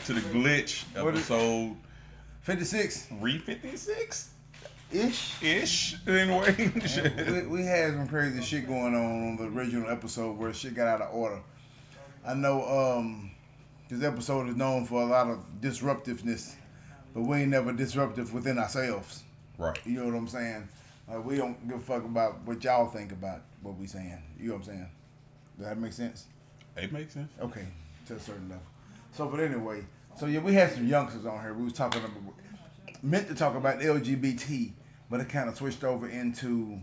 to the Glitch episode 56. 356 ish. Anyway, we had some crazy shit going on the original episode where shit got out of order. I know this episode is known for a lot of disruptiveness, but we ain't never disruptive within ourselves. Right. You know what I'm saying? We don't give a fuck about what y'all think about what we saying. You know what I'm saying? Does that make sense? It makes sense. Okay, to a certain level. So, but anyway, we had some youngsters on here. We was talking about, meant to talk about LGBT, but it kind of switched over into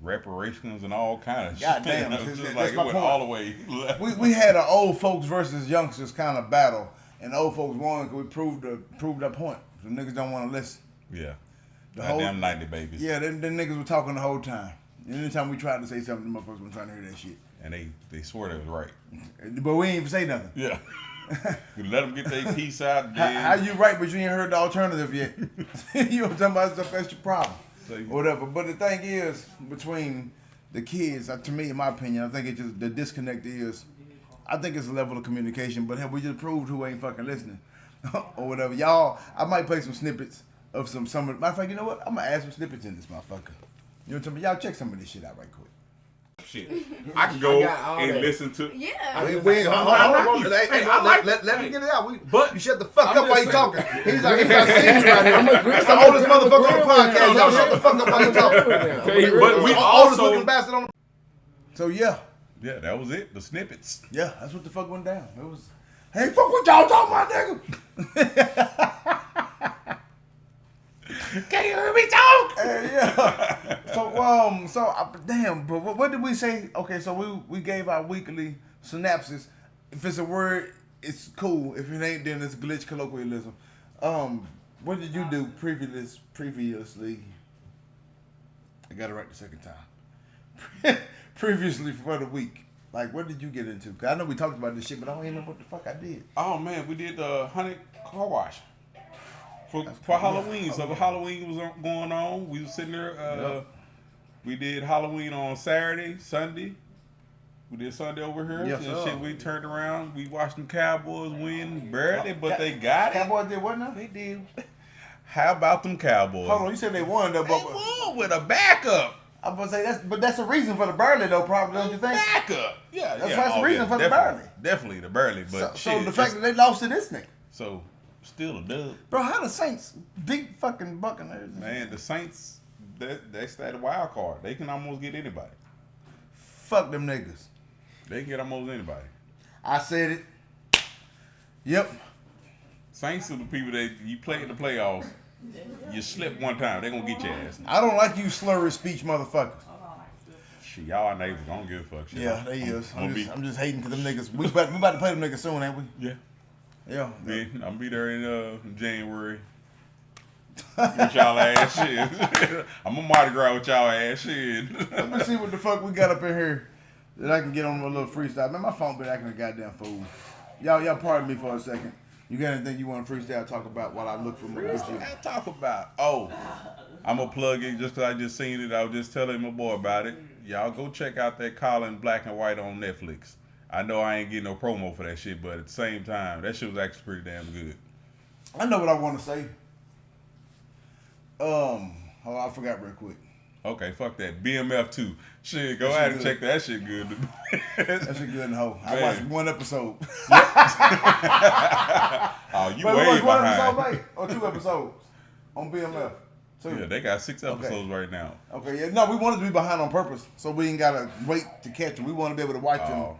reparations and all kind of shit. Goddamn, just like it went all the way left. We had an old folks versus youngsters kind of battle, and the old folks won because we proved our point. The niggas don't want to listen. Yeah. The Goddamn 90 babies. Yeah, them niggas were talking the whole time. Anytime we tried to say something, the motherfuckers were trying to hear that shit. And they swore they was right. But we ain't even say nothing. Yeah. You let them get their piece out. How you right, but you ain't heard the alternative yet. You know what I'm talking about? That's your problem. Whatever. But the thing is, between the kids, to me, in my opinion, I think it's just the disconnect is, I think it's a level of communication, but have we just proved who ain't fucking listening? Or whatever. Y'all, I might play some snippets of some of the, matter of fact, you know what? I'm gonna add some snippets in this motherfucker. You know what I'm talking about? Y'all check some of this shit out right quick. Shit. I can go and listen to. Yeah. Hold on. Let me get it out. But you shut the fuck up while you talking. He's like, he's got scenes right here. It's the oldest motherfucker on the podcast. Y'all shut the fuck up while you talking. But we oldest looking bastard on the. So yeah, that was it. The snippets. Yeah, that's what the fuck went down. It was, hey, fuck what y'all talking about, nigga. Can you hear me talk? Yeah. So damn. But what did we say? Okay, so we gave our weekly synopsis. If it's a word, it's cool. If it ain't, then it's glitch colloquialism. What did you do previously? I got it right the second time. Previously for the week. Like, what did you get into? Cause I know we talked about this shit, but I don't even know what the fuck I did. Oh man, we did the 100 car wash. For Halloween. So Halloween was going on. We was sitting there. We did Halloween on Saturday, Sunday. We did Sunday over here. Yes, and shit, we turned around. We watched them Cowboys win barely, but they got it. Cowboys did what now? They did. How about them Cowboys? Hold on, you said they won though. They won with a backup. I'm gonna say that's a reason for the barley though, probably, don't you think? Backup. Yeah, that's the reason for the barley. Definitely the barley, but so the fact that they lost to this nigga. So. Still a dub. Bro, how the Saints beat fucking Buccaneers? Man, the Saints, that's that wild card. They can almost get anybody. Fuck them niggas. They can get almost anybody. I said it. Yep. Saints are the people that you play in the playoffs. You slip one time, they gonna get your ass. I don't like you slurry speech motherfuckers. Shit, y'all our neighbors. I don't give a fuck. Shit. Yeah, they is. I'm just hating because them niggas. We about to play them niggas soon, ain't we? Yeah. Yeah. I'll be there in January. With y'all ass shit. I'm gonna Mardi Gras with y'all ass shit. Let me see what the fuck we got up in here that I can get on a little freestyle. Man, my phone been acting a goddamn fool. Y'all pardon me for a second. You got anything you want to freestyle talk about while I look for my shit? I talk about. Oh, I'm gonna plug it just because I just seen it. I was just telling my boy about it. Y'all go check out that Colin Black and White on Netflix. I know I ain't getting no promo for that shit, but at the same time, that shit was actually pretty damn good. I know what I want to say. I forgot real quick. Okay, fuck that. BMF 2. Shit, go ahead and check that shit good. That shit good in the hole. I watched one episode. Oh, you way one behind. episode, mate? Or 2 episodes on BMF? 2. Yeah, they got 6 episodes right now. Okay, yeah. No, we wanted to be behind on purpose, so we ain't gotta wait to catch them. We want to be able to watch them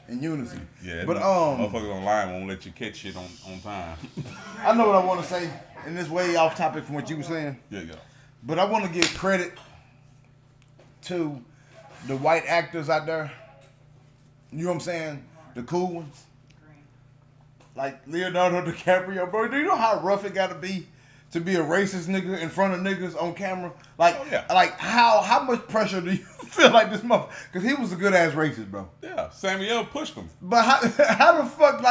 in unison. Yeah, but motherfuckers online won't let you catch shit on time. I know what I want to say, and this way off topic from what you were saying. Yeah. But I want to give credit to the white actors out there. You know what I'm saying? The cool ones. Like Leonardo DiCaprio, bro. Do you know how rough it got to be a racist nigga in front of niggas on camera? Like, like how much pressure do you feel like this motherfucker? Because he was a good ass racist, bro. Yeah, Samuel pushed him. But how the fuck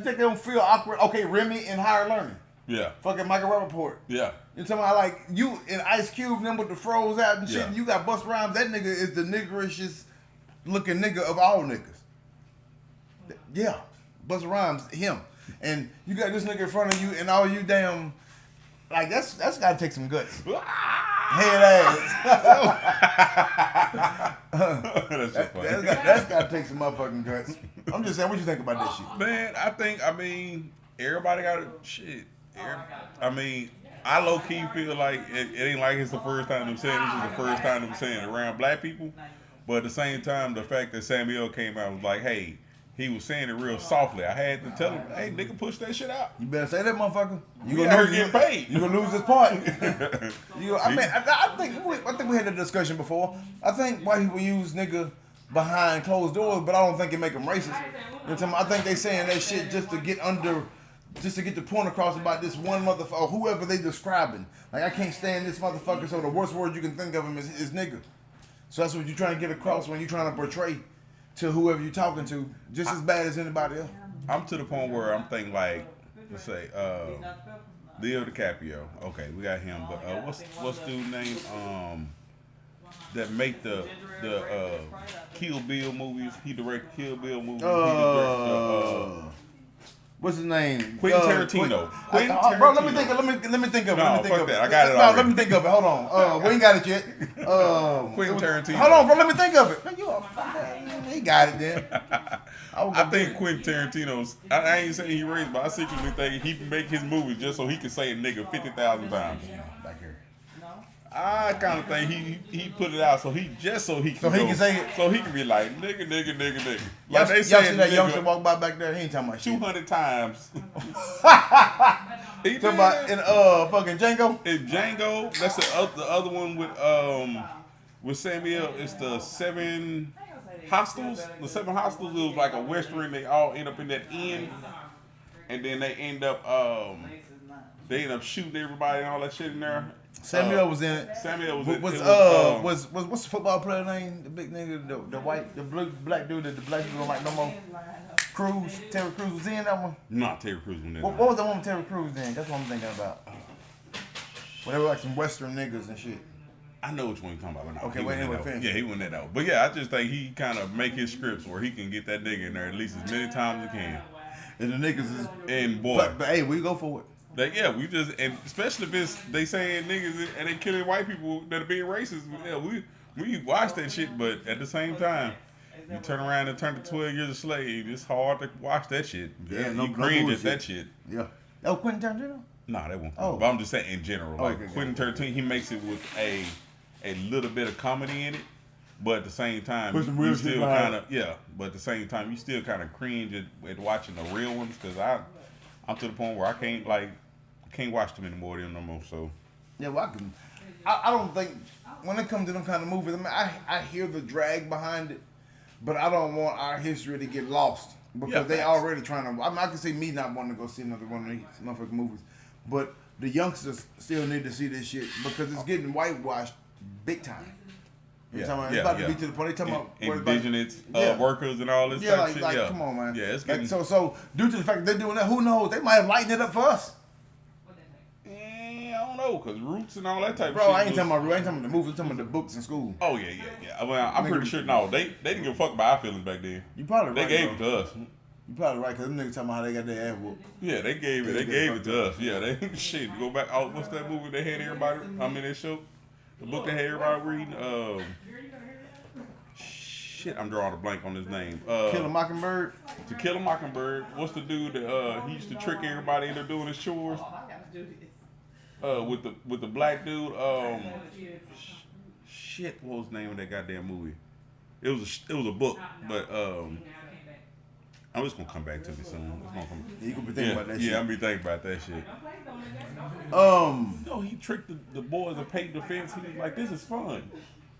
they don't feel awkward? Okay, Remy and Higher Learning. Yeah. Fucking Michael Rappaport. Yeah. You talking about like you and Ice Cube and them with the froze out and shit. Yeah. And you got Busta Rhymes. That nigga is the niggerishest looking nigga of all niggas. Yeah, Busta Rhymes, him. and you got this nigga in front of you, and all you damn, like that's gotta take some guts. Head ass. That's gotta take some motherfucking guts. I'm just saying, what you think about that shit? Man, I mean, everybody got shit. I mean, I low key feel like it ain't like it's the first time I'm saying this is the first time I'm saying it around black people. But at the same time, the fact that Samuel came out was like, hey, he was saying it real softly. I had to tell him, hey, nigga, push that shit out. You better say that, motherfucker. You gonna get paid. You gonna lose this part. I think we had a discussion before. I think white people use nigga behind closed doors, but I don't think it make them racist. You know, I think they saying that shit just to get the point across about this one motherfucker or whoever they describing. Like, I can't stand this motherfucker, so the worst word you can think of him is nigga. So that's what you're trying to get across when you're trying to portray to whoever you're talking to, just as bad as anybody else. I'm to the point where I'm thinking like, let's say, Leo DiCaprio. Okay, we got him, but what's dude's name? That make the Kill Bill movies. He directed Kill Bill movies. What's his name? Quentin Tarantino. Bro, let me think of it. No, fuck that. I got it already. Let me think of it. Hold on. We ain't got it yet. Quentin Tarantino. Hold on, bro. Let me think of it. Man, he got it then. I think Quentin Tarantino's. I ain't saying he racist, but I secretly think he make his movies just so he can say a nigga 50,000 times. Back here. I kind of think he put it out so he can say it. So he can be like nigga. Like they y'all see that youngster walk by back there? He ain't talking about shit. 200 times. He talking about in fucking Django. In Django, that's the other one with Samuel. It's the Seven Hostels. The Seven Hostels is like a western. They all end up in that inn, and then they end up shooting everybody and all that shit in there. Samuel was in it. Samuel was what's the football player name? The big nigga, the white, the black dude that the black people don't like no more. Terry Crews was in that one. Not Terry Crews was in that. What was the one with Terry Crews in? That's what I'm thinking about. When they were like some Western niggas and shit. I know which one you're talking about. No, okay, wait, anyway, finish. Yeah, he went that out. But yeah, I just think he kind of make his scripts where he can get that nigga in there at least as many times as he can. And the niggas is. And boy. But hey, we go for it. We just, and especially if they saying niggas and they killing white people that are being racist. Yeah, we watch that shit, but at the same time, you turn around and turn to 12 Years a Slave. It's hard to watch that shit. Yeah, you cringe at that shit. Yeah. Oh, Quentin Tarantino? Nah, that won't. But I'm just saying in general, Quentin Tarantino, he makes it with a little bit of comedy in it, but at the same time, you still kind of But at the same time, you still kind of cringe at watching the real ones because I'm to the point where I can't watch them anymore no more. So yeah, well, I don't think when it comes to them kind of movies, I mean, I hear the drag behind it, but I don't want our history to get lost because they already trying to. I mean, I can see me not wanting to go see another one of these motherfucking movies, but the youngsters still need to see this shit because it's getting whitewashed big time. It's about to be to the point. They talking about indigenous workers and all this type of shit. Come on, man. Yeah, it's getting so due to the fact that they're doing that, who knows? They might have lightened it up for us. I don't know, cause roots and all that type of shit. Bro, I ain't talking about roots. I ain't talking about the movies. I'm talking about the books in school. Oh yeah. Well, I'm pretty sure. No, they didn't give a fuck about our feelings back then. You probably right. They gave it to us. You probably right, cause them niggas talking about how they got their ass whooped. Yeah, they gave it to us. Yeah, they shit. Go back. Oh, what's that movie they had everybody? That show. The book they had everybody reading. Shit, I'm drawing a blank on his name. Kill a Mockingbird. To Kill a Mockingbird. What's the dude that he used to trick everybody into doing his chores? With the black dude. Shit, what was the name of that goddamn movie? It was a book, but I'm just gonna come back to me soon. You gonna be thinking about that shit. Yeah, I'm be thinking about that shit. He tricked the boys and paid the fence. He was like, "This is fun."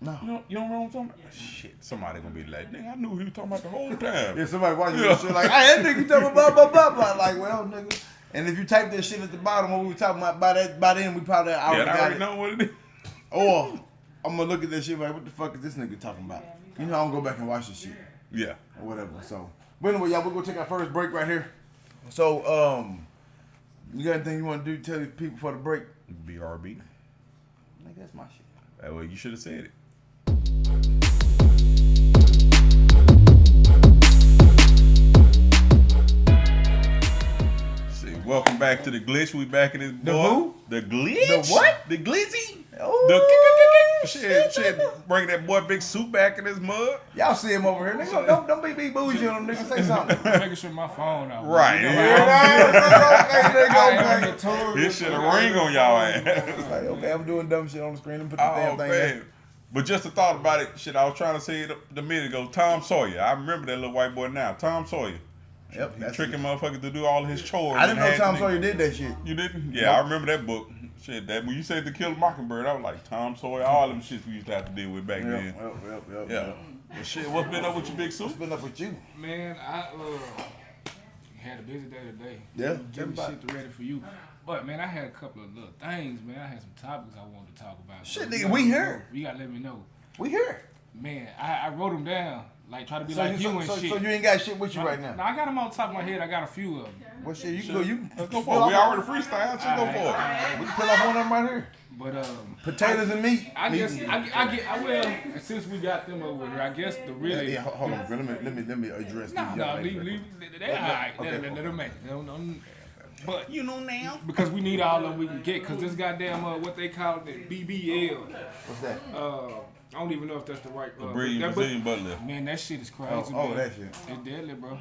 No. You don't know what I'm talking about? Shit, somebody gonna be like, nigga, I knew he was talking about the whole time. Yeah, somebody watching this shit like, hey, that nigga talking about blah, blah, blah. Like, well, nigga. And if you type that shit at the bottom, what we were talking about, by then we probably already know what it is. Or I'm gonna look at that shit like, what the fuck is this nigga talking about? You know, I'm gonna go back and watch this shit. Yeah. Or whatever. So, but anyway, y'all, we're gonna take our first break right here. So, you got anything you want to do? Tell people for the break? BRB. Nigga, that's my shit. Well, you should have said it. Welcome back to the Glitch. We back in this boy. The who? The Glitch. The what? The Glizzy. Oh, Shit. Bring that boy Big Soup back in his mug. Y'all see him over here, nigga. Don't be bougie on them, nigga. Say something. Making sure my phone out. Right. This shit a ring on y'all ass. Like, okay, I'm doing dumb shit on the screen and put the damn thing in. But just a thought about it, shit, I was trying to say it a minute ago. Tom Sawyer. I remember that little white boy now. Tom Sawyer. Yep. He tricking motherfuckers to do all his chores. I didn't know Tom Sawyer did that shit. You didn't? Yeah, I remember that book. Shit, that when you said To Kill a Mockingbird, I was like, Tom Sawyer, all them shits we used to have to deal with back then. Yep. Well, shit, what's been up with your Big Soup? What's been up with you? Man, I had a busy day today. Yeah. Getting shit ready for you. But, man, I had a couple of little things, man. I had some topics I wanted to talk about. Shit, nigga, we here. You got to let me know. We here. Man, I wrote them down. Like, try to be like you and shit. So you ain't got shit with you right now? No, I got them on top of my head. I got a few of them. What shit? You Let's go for it. We already freestyle. Let's go for it. We can pull up one of them right here. But Potatoes and meat. I will. Since we got them over here, I guess the really. Yeah, hold on, bro. Let me address these. No, leave. They all right. Let them make it. But you know now, because we need all of them we can get. Because this goddamn what they call it, BBL. What's that? I don't even know if that's the right. Brazilian butt lift. Man, that shit is crazy. Oh, that shit. It's deadly, bro.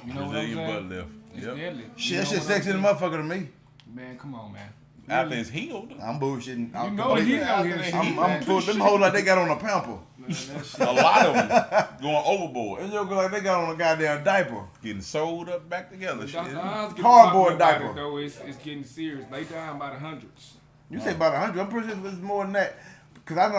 You know Brazilian what I'm saying? butt lift. It's deadly. Shit, that shit sexy than a motherfucker to me. Man, come on, man. After it's healed. I'm bullshitting. You know he know his I'm full. Them hoes like they got on a pamper. A lot of them going overboard. And you look like they got on a goddamn diaper. Getting sold up back together. Shit. Cardboard diaper. Though it's getting serious. They down by the hundreds. You say about 100. I'm pretty sure it's more than that. Because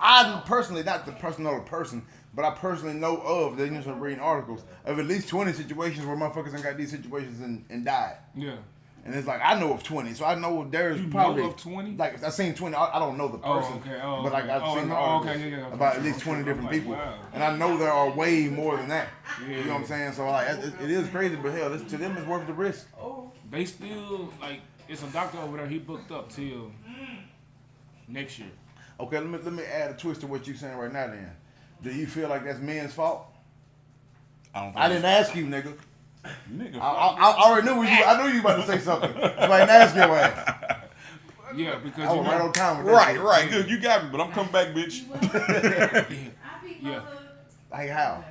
I'm personally not the person, but I personally know of, they just reading articles, of at least 20 situations where motherfuckers done got these situations and died. Yeah. And it's like, I know of 20, so I know there's probably. You know of 20? Like, I've seen 20, I don't know the person. Oh, okay. But like, I've seen articles about at least 20 different people. Wow. And I know there are way more than that. Yeah. You know what I'm saying? So like, it is crazy, but hell, to them it's worth the risk. They still, like, it's a doctor over there, he booked up till next year. Okay, let me add a twist to what you're saying right now then. Do you feel like that's men's fault? I didn't ask you, nigga. I already knew I knew you about to say something. So I didn't ask your ass. Yeah, because I was right on time with that. Right, good. You got me, but I'm coming back, bitch. Yeah. Like how?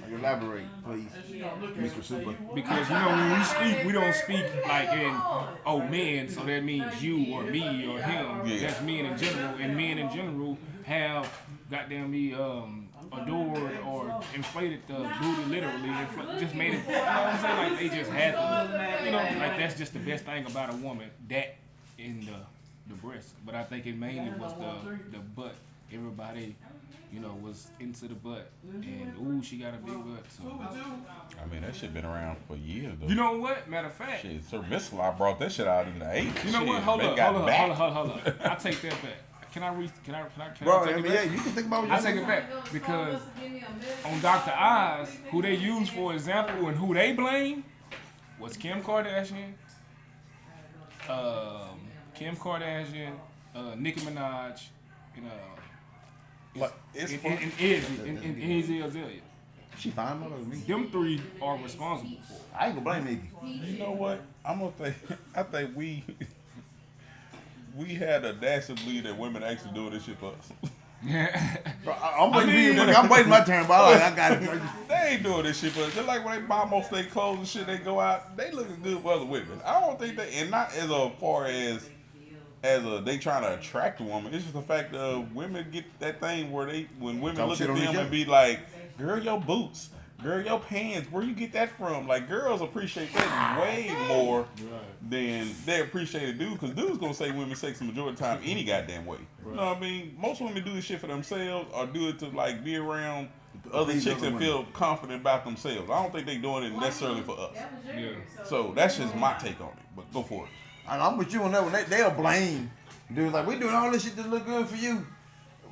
Elaborate, please, Mr. Super. Because when we speak, we don't speak like in men, so that means you or me or him. Yeah. That's men in general, and men in general have goddamn me adored or inflated the booty literally, just made it. You know what I'm saying? Like they just had to, like that's just the best thing about a woman, that in the breast. But I think it mainly was the butt. Everybody. Was into the butt, and she got a big butt. So. I mean, that shit been around for years, though. You know what? Matter of fact, shit, Sir Missile brought that shit out in the 80s. You know what? Hold up. I take that back. Can I Bro, take it back? Yeah, you can think about what I take it back because on Dr. Oz, who they use for example and who they blame was Kim Kardashian, Nicki Minaj, Like, it's and Izzy Azalea. She fine more than me. Them three are responsible for it. I ain't gonna blame Nicki. You know what? I think we had the audacity to believe that women actually doing this shit for us. Yeah. I'm waiting my turn, but I got it. They ain't doing this shit for us. Just like when they buy most of their clothes and shit, they go out, they looking good for other women. I don't think and not as far as they trying to attract a woman. It's just the fact that women get that thing where when women look at them and be like, girl, your boots, girl, your pants, where you get that from? Like, girls appreciate that way more than they appreciate a dude, because dudes gonna say women sex the majority of the time any goddamn way. Right. You know what I mean? Most women do this shit for themselves or do it to like be around other chicks and feel confident about themselves. I don't think they doing it necessarily for us. Yeah. So that's just my take on it, but go for it. I'm with you on that one. They'll blame dudes like, we doing all this shit to look good for you.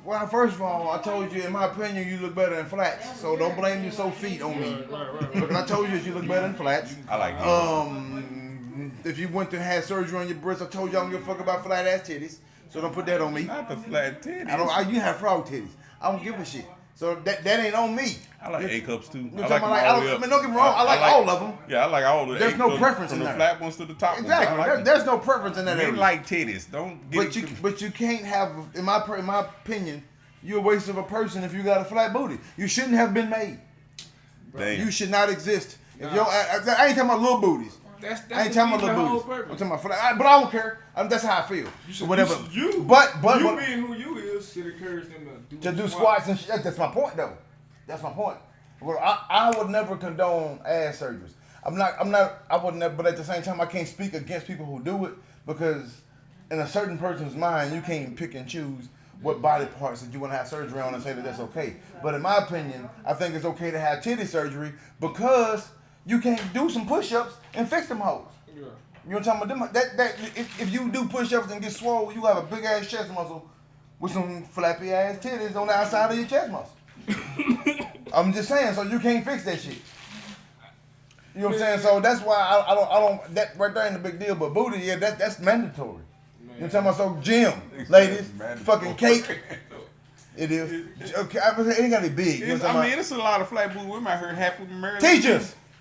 Well, first of all, I told you, in my opinion, you look better in flats. So don't blame your so feet on me. Because I told you you look better in flats. I like that. If you went to have surgery on your breasts, I told you I don't give a fuck about flat ass titties. So don't put that on me. Not the flat titties. You have frog titties. I don't give a shit. So that ain't on me. I like A cups too. Don't get me wrong. I like all of them. Yeah, I like all of them. There's no preference from in the there. flat ones to the top Exactly. ones. There's no preference in that area. Men like titties. Don't get But you can't have, in my opinion, you're a waste of a person if you got a flat booty. You shouldn't have been made. Damn. You should not exist. If I ain't talking about little booties. I ain't talking about little booties. I'm talking about flat. But I don't care. That's how I feel. Whatever. But you being who you is should encourage them to do squats and shit. That's my point, though. That's my point. Well, I would never condone ass surgeries. I would never. But at the same time, I can't speak against people who do it because in a certain person's mind, you can't pick and choose what body parts that you want to have surgery on and say that that's okay. But in my opinion, I think it's okay to have titty surgery because you can't do some push-ups and fix them hoes. Yeah. You know what I'm talking about? If you do push-ups and get swole, you have a big ass chest muscle with some flappy ass titties on the outside of your chest muscle. I'm just saying, so you can't fix that shit. You know what I'm saying? So that's why I don't. That right there ain't a big deal. But booty, yeah, that's mandatory. You know what I'm talking about? So gym, ladies, fucking cake. It is. Okay, it ain't gotta be big. You know what I'm I mean, it's a lot of flat booty women out here happy with married.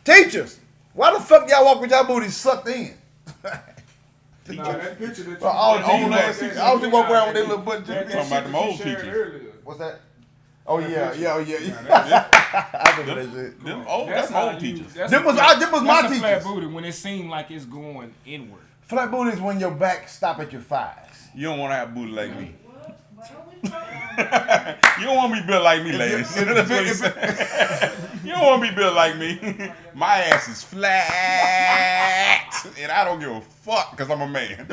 Teachers, why the fuck y'all walk with y'all booties sucked in? that picture that you all the walk around with their little butt. Talking about them old teachers. What's that? Oh yeah. I remember that shit. That's old teachers. Them was my teachers. Flat booty when it seemed like it's going inward. Flat booty is when your back stop at your thighs. You don't want to have a booty like me. You don't want me built like me, ladies. That's what he said. You don't want me built like me. My ass is flat, and I don't give a fuck because I'm a man.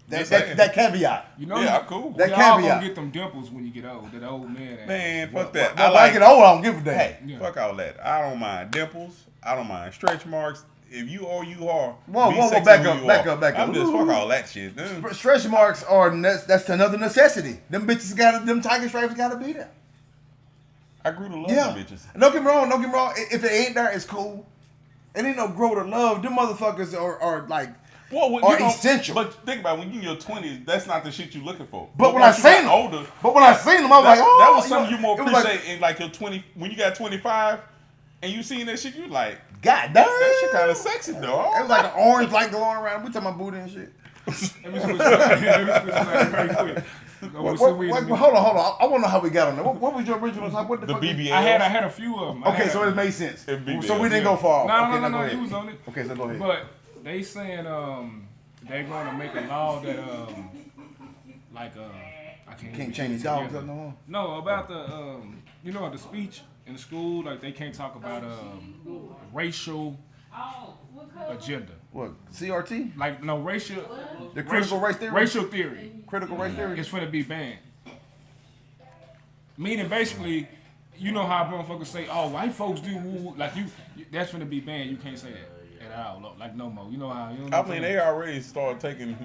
That caveat. You know, yeah, I'm cool. That y'all caveat. gonna get them dimples when you get old. That old man. Man, fuck that. When I get old, I don't give a damn. Fuck all that. I don't mind dimples. I don't mind stretch marks. If you are, you are. Whoa, back up. I'm just fuck all that shit. Stretch marks are that's another necessity. Them bitches them tiger stripes gotta be there. I grew to love them bitches. Don't get me wrong. If it ain't there, it's cool. It ain't no grow to love. Them motherfuckers are like essential. But think about it, when you in your 20s, that's not the shit you looking for. But when I seen them, I was like, oh, that was something you more appreciate in like your 20 when you got 25 and you seen that shit. You like, God damn, that shit kind of sexy, dog. It was like an orange light going around. We talking about booty and shit. Let me switch very quick. Hold on. I want to know how we got on there. What was your original topic? What the fuck? BBL. I had a few of them. Okay, so it made sense. So we didn't go far. No, you was on it. Okay, so go ahead. But they saying they're going to make a law that I can't change dogs up no more. No, about the the speech in the school, like they can't talk about racial agenda. What, CRT? Like no racial. The critical race theory. Racial theory. Critical race theory. It's finna be banned. Meaning basically, you know how motherfuckers say, "Oh, white folks do woo," like you. That's finna be banned. You can't say that at all. Like no more. You know how? You know I mean, they already started taking.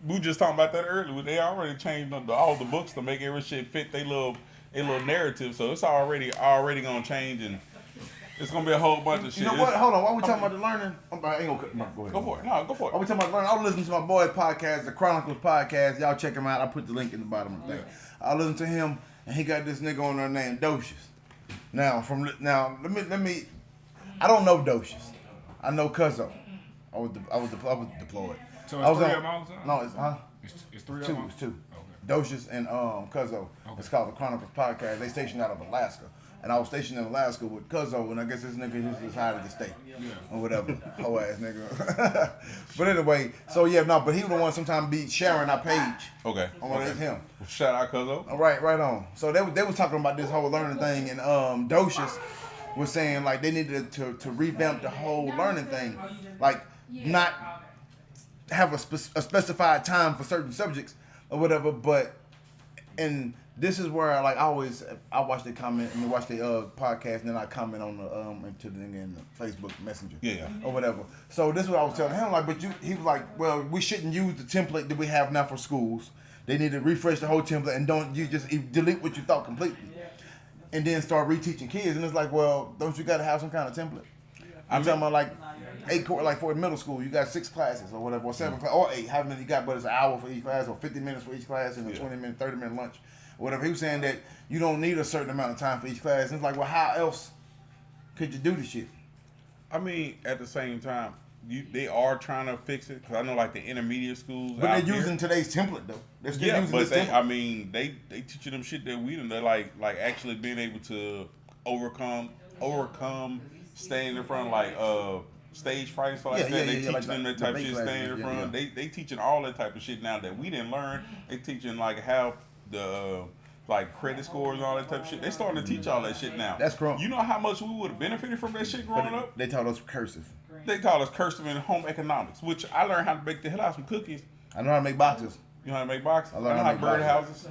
We just talking about that earlier. They already changed all the books to make every shit fit their little narrative. So it's already gonna change, and it's gonna be a whole bunch of shit. You know what? Hold on. Why we talking about the learning? I ain't gonna cut. No, go ahead. Go for it. No, go for it. Why we talking about learning? I was listening to my boy's podcast, the Chronicles podcast. Y'all check him out. I put the link in the bottom of the thing. I listened to him, and he got this nigga on there named Docious. Now, let me. I don't know Docious. I know Cuzzo. I was deployed. So it's three of them all the time? No, it's three of them? It's two. Okay. Docious and Cuzzo. Okay. It's called the Chronicles Podcast. They stationed out of Alaska. And I was stationed in Alaska with Cuzzo, and I guess this nigga just decided to stay. Yeah. Or whatever. Whole ass nigga. But anyway, so yeah, no, but he was the one sometimes be sharing our page. Okay. It's him. Well, shout out Cuzzo. All right, right on. So they was talking about this whole learning thing, and Docious was saying like they needed to revamp the whole learning thing. Like not have a specified time for certain subjects or whatever, but and this is where I watch the comment and watch the podcast, and then I comment on the to the nigga in the Facebook Messenger, or whatever. So this is what I was telling him, like, but he was like, well, we shouldn't use the template that we have now for schools. They need to refresh the whole template and don't you just delete what you thought completely, and then start reteaching kids. And it's like, well, don't you got to have some kind of template? I'm talking about like 8 like for middle school, you got 6 classes or whatever, or 7 classes, or 8, however many you got, but it's an hour for each class or 50 minutes for each class and a 20-minute, 30-minute lunch. whatever. He was saying that you don't need a certain amount of time for each class. And it's like, well, how else could you do the shit? I mean, at the same time, they are trying to fix it because I know like the intermediate schools. But they're using today's template though. They're still using but this template. I mean, they teaching them shit that we done. They're like actually being able to overcome staying in front of like stage fright and stuff like that. They teaching them that type of shit, staying in front. They teaching all that type of shit now that we didn't learn. They teaching like how the like credit scores and all that type of shit. They starting to teach all that shit now. That's correct. You know how much we would have benefited from that shit growing up? They taught us cursive. They taught us cursive and home economics, which I learned how to bake the hell out of some cookies. I know how to make boxes. You know how to make boxes? I learned how to bird houses.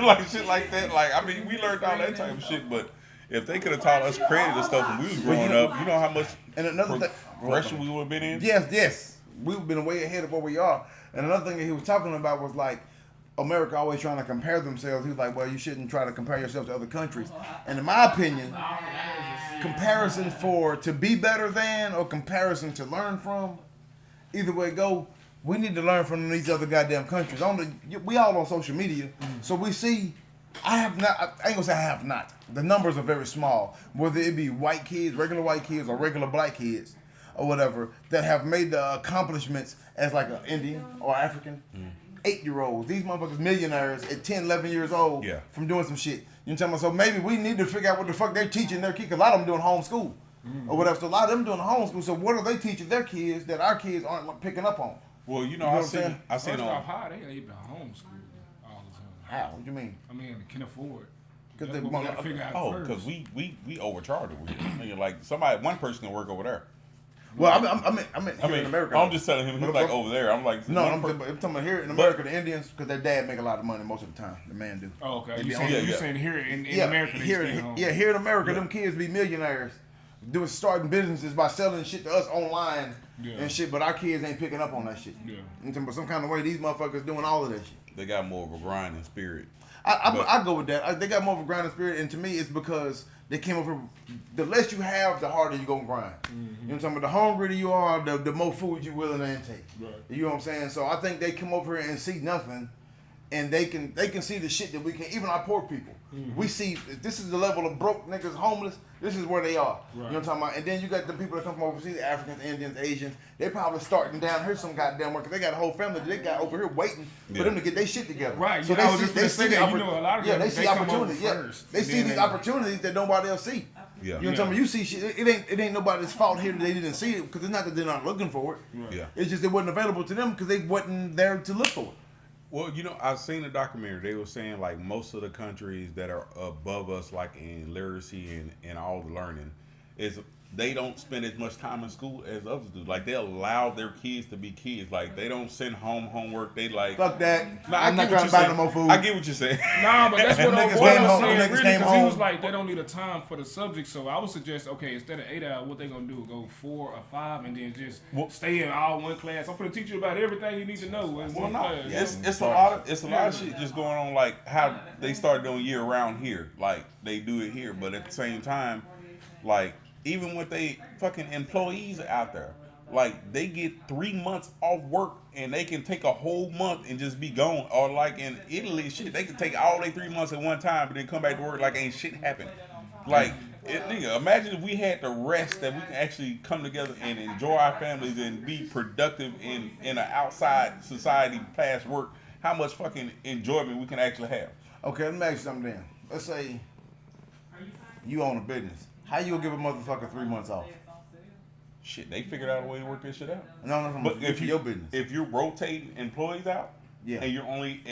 Like shit like that. Like, I mean, we learned all that type of shit, but if they could have taught us credit and stuff when we was growing up, you know how much progression we would have been in? Yes. We've been way ahead of where we are. And another thing that he was talking about was like, America always trying to compare themselves. He was like, well, you shouldn't try to compare yourself to other countries. And in my opinion, comparison to be better than or comparison to learn from, either way it go, we need to learn from these other goddamn countries. We all on social media, so we see. I ain't gonna say I have not. The numbers are very small. Whether it be white kids, regular white kids, or regular black kids, or whatever, that have made the accomplishments as like an Indian or African. 8-year-olds. These motherfuckers millionaires at 10, 11 years old from doing some shit. You know what I'm saying? So maybe we need to figure out what the fuck they're teaching their kids. Cause a lot of them doing homeschool or whatever. So a lot of them doing homeschool. So what are they teaching their kids that our kids aren't like, picking up on? Well, you know I seen First off, how they able to homeschool all the time? How? What do you mean? I mean, can afford. Because we gotta figure out because we overcharge it. Like one person can work over there. Well, I mean, in America. I'm just telling him he's like over there. I'm like, no, I'm talking about here in America, the Indians, because their dad make a lot of money most of the time. The man do. Oh, okay. You saying here in America? Here in America, them kids be millionaires, starting businesses by selling shit to us online and shit. But our kids ain't picking up on that shit. Yeah. But some kind of way, these motherfuckers doing all of that shit. They got more of a grinding spirit. I go with that. They got more of a grinding spirit, and to me, it's because they came over. The less you have, the harder you gonna grind. You know what I'm saying? But the hungrier you are, the more food you willing to intake. Right. You know what I'm saying? So I think they come over here and see nothing, and they can see the shit that we can. Even our poor people, we see this is the level of broke niggas, homeless. This is where they are. Right. You know what I'm talking about? And then you got the people that come from overseas, Africans, Indians, Asians. They probably starting down here some goddamn work. They got a whole family they got over here waiting for them to get their shit together. Right. So they see the opportunity. They see opportunities. Yeah. They see these opportunities that nobody else see. Yeah. You know what I'm talking about? You see shit. It ain't nobody's fault here that they didn't see it because it's not that they're not looking for it. Right. Yeah. It's just it wasn't available to them because they wasn't there to look for it. Well, you know, I've seen a documentary. They were saying like most of the countries that are above us, like in literacy and all the learning, they don't spend as much time in school as others do. Like they allow their kids to be kids. Like they don't send home homework. They like fuck that. Nah, I'm not trying to buy no more food. I get what you're saying. Nah, but that's what I was saying. Really, because he was like they don't need a time for the subject. So I would suggest instead of 8 hours, what they gonna do? Go 4 or 5, and then just stay in all one class. I'm gonna teach you about everything you need to know in one class. It's a lot of shit just going on. Like how they start doing year round here. Like they do it here, but at the same time, like. Even with they fucking employees out there, like they get 3 months off work and they can take a whole month and just be gone. Or like in Italy, shit, they can take all their 3 months at one time, but then come back to work like ain't shit happened. Like, nigga, imagine if we had the rest that we can actually come together and enjoy our families and be productive in an outside society past work. How much fucking enjoyment we can actually have. Okay, let me ask you something then. Let's say you own a business. How you gonna give a motherfucker 3 months off? Shit, they figured out a way to work this shit out. No, but if your business, if you're rotating employees out, and you're only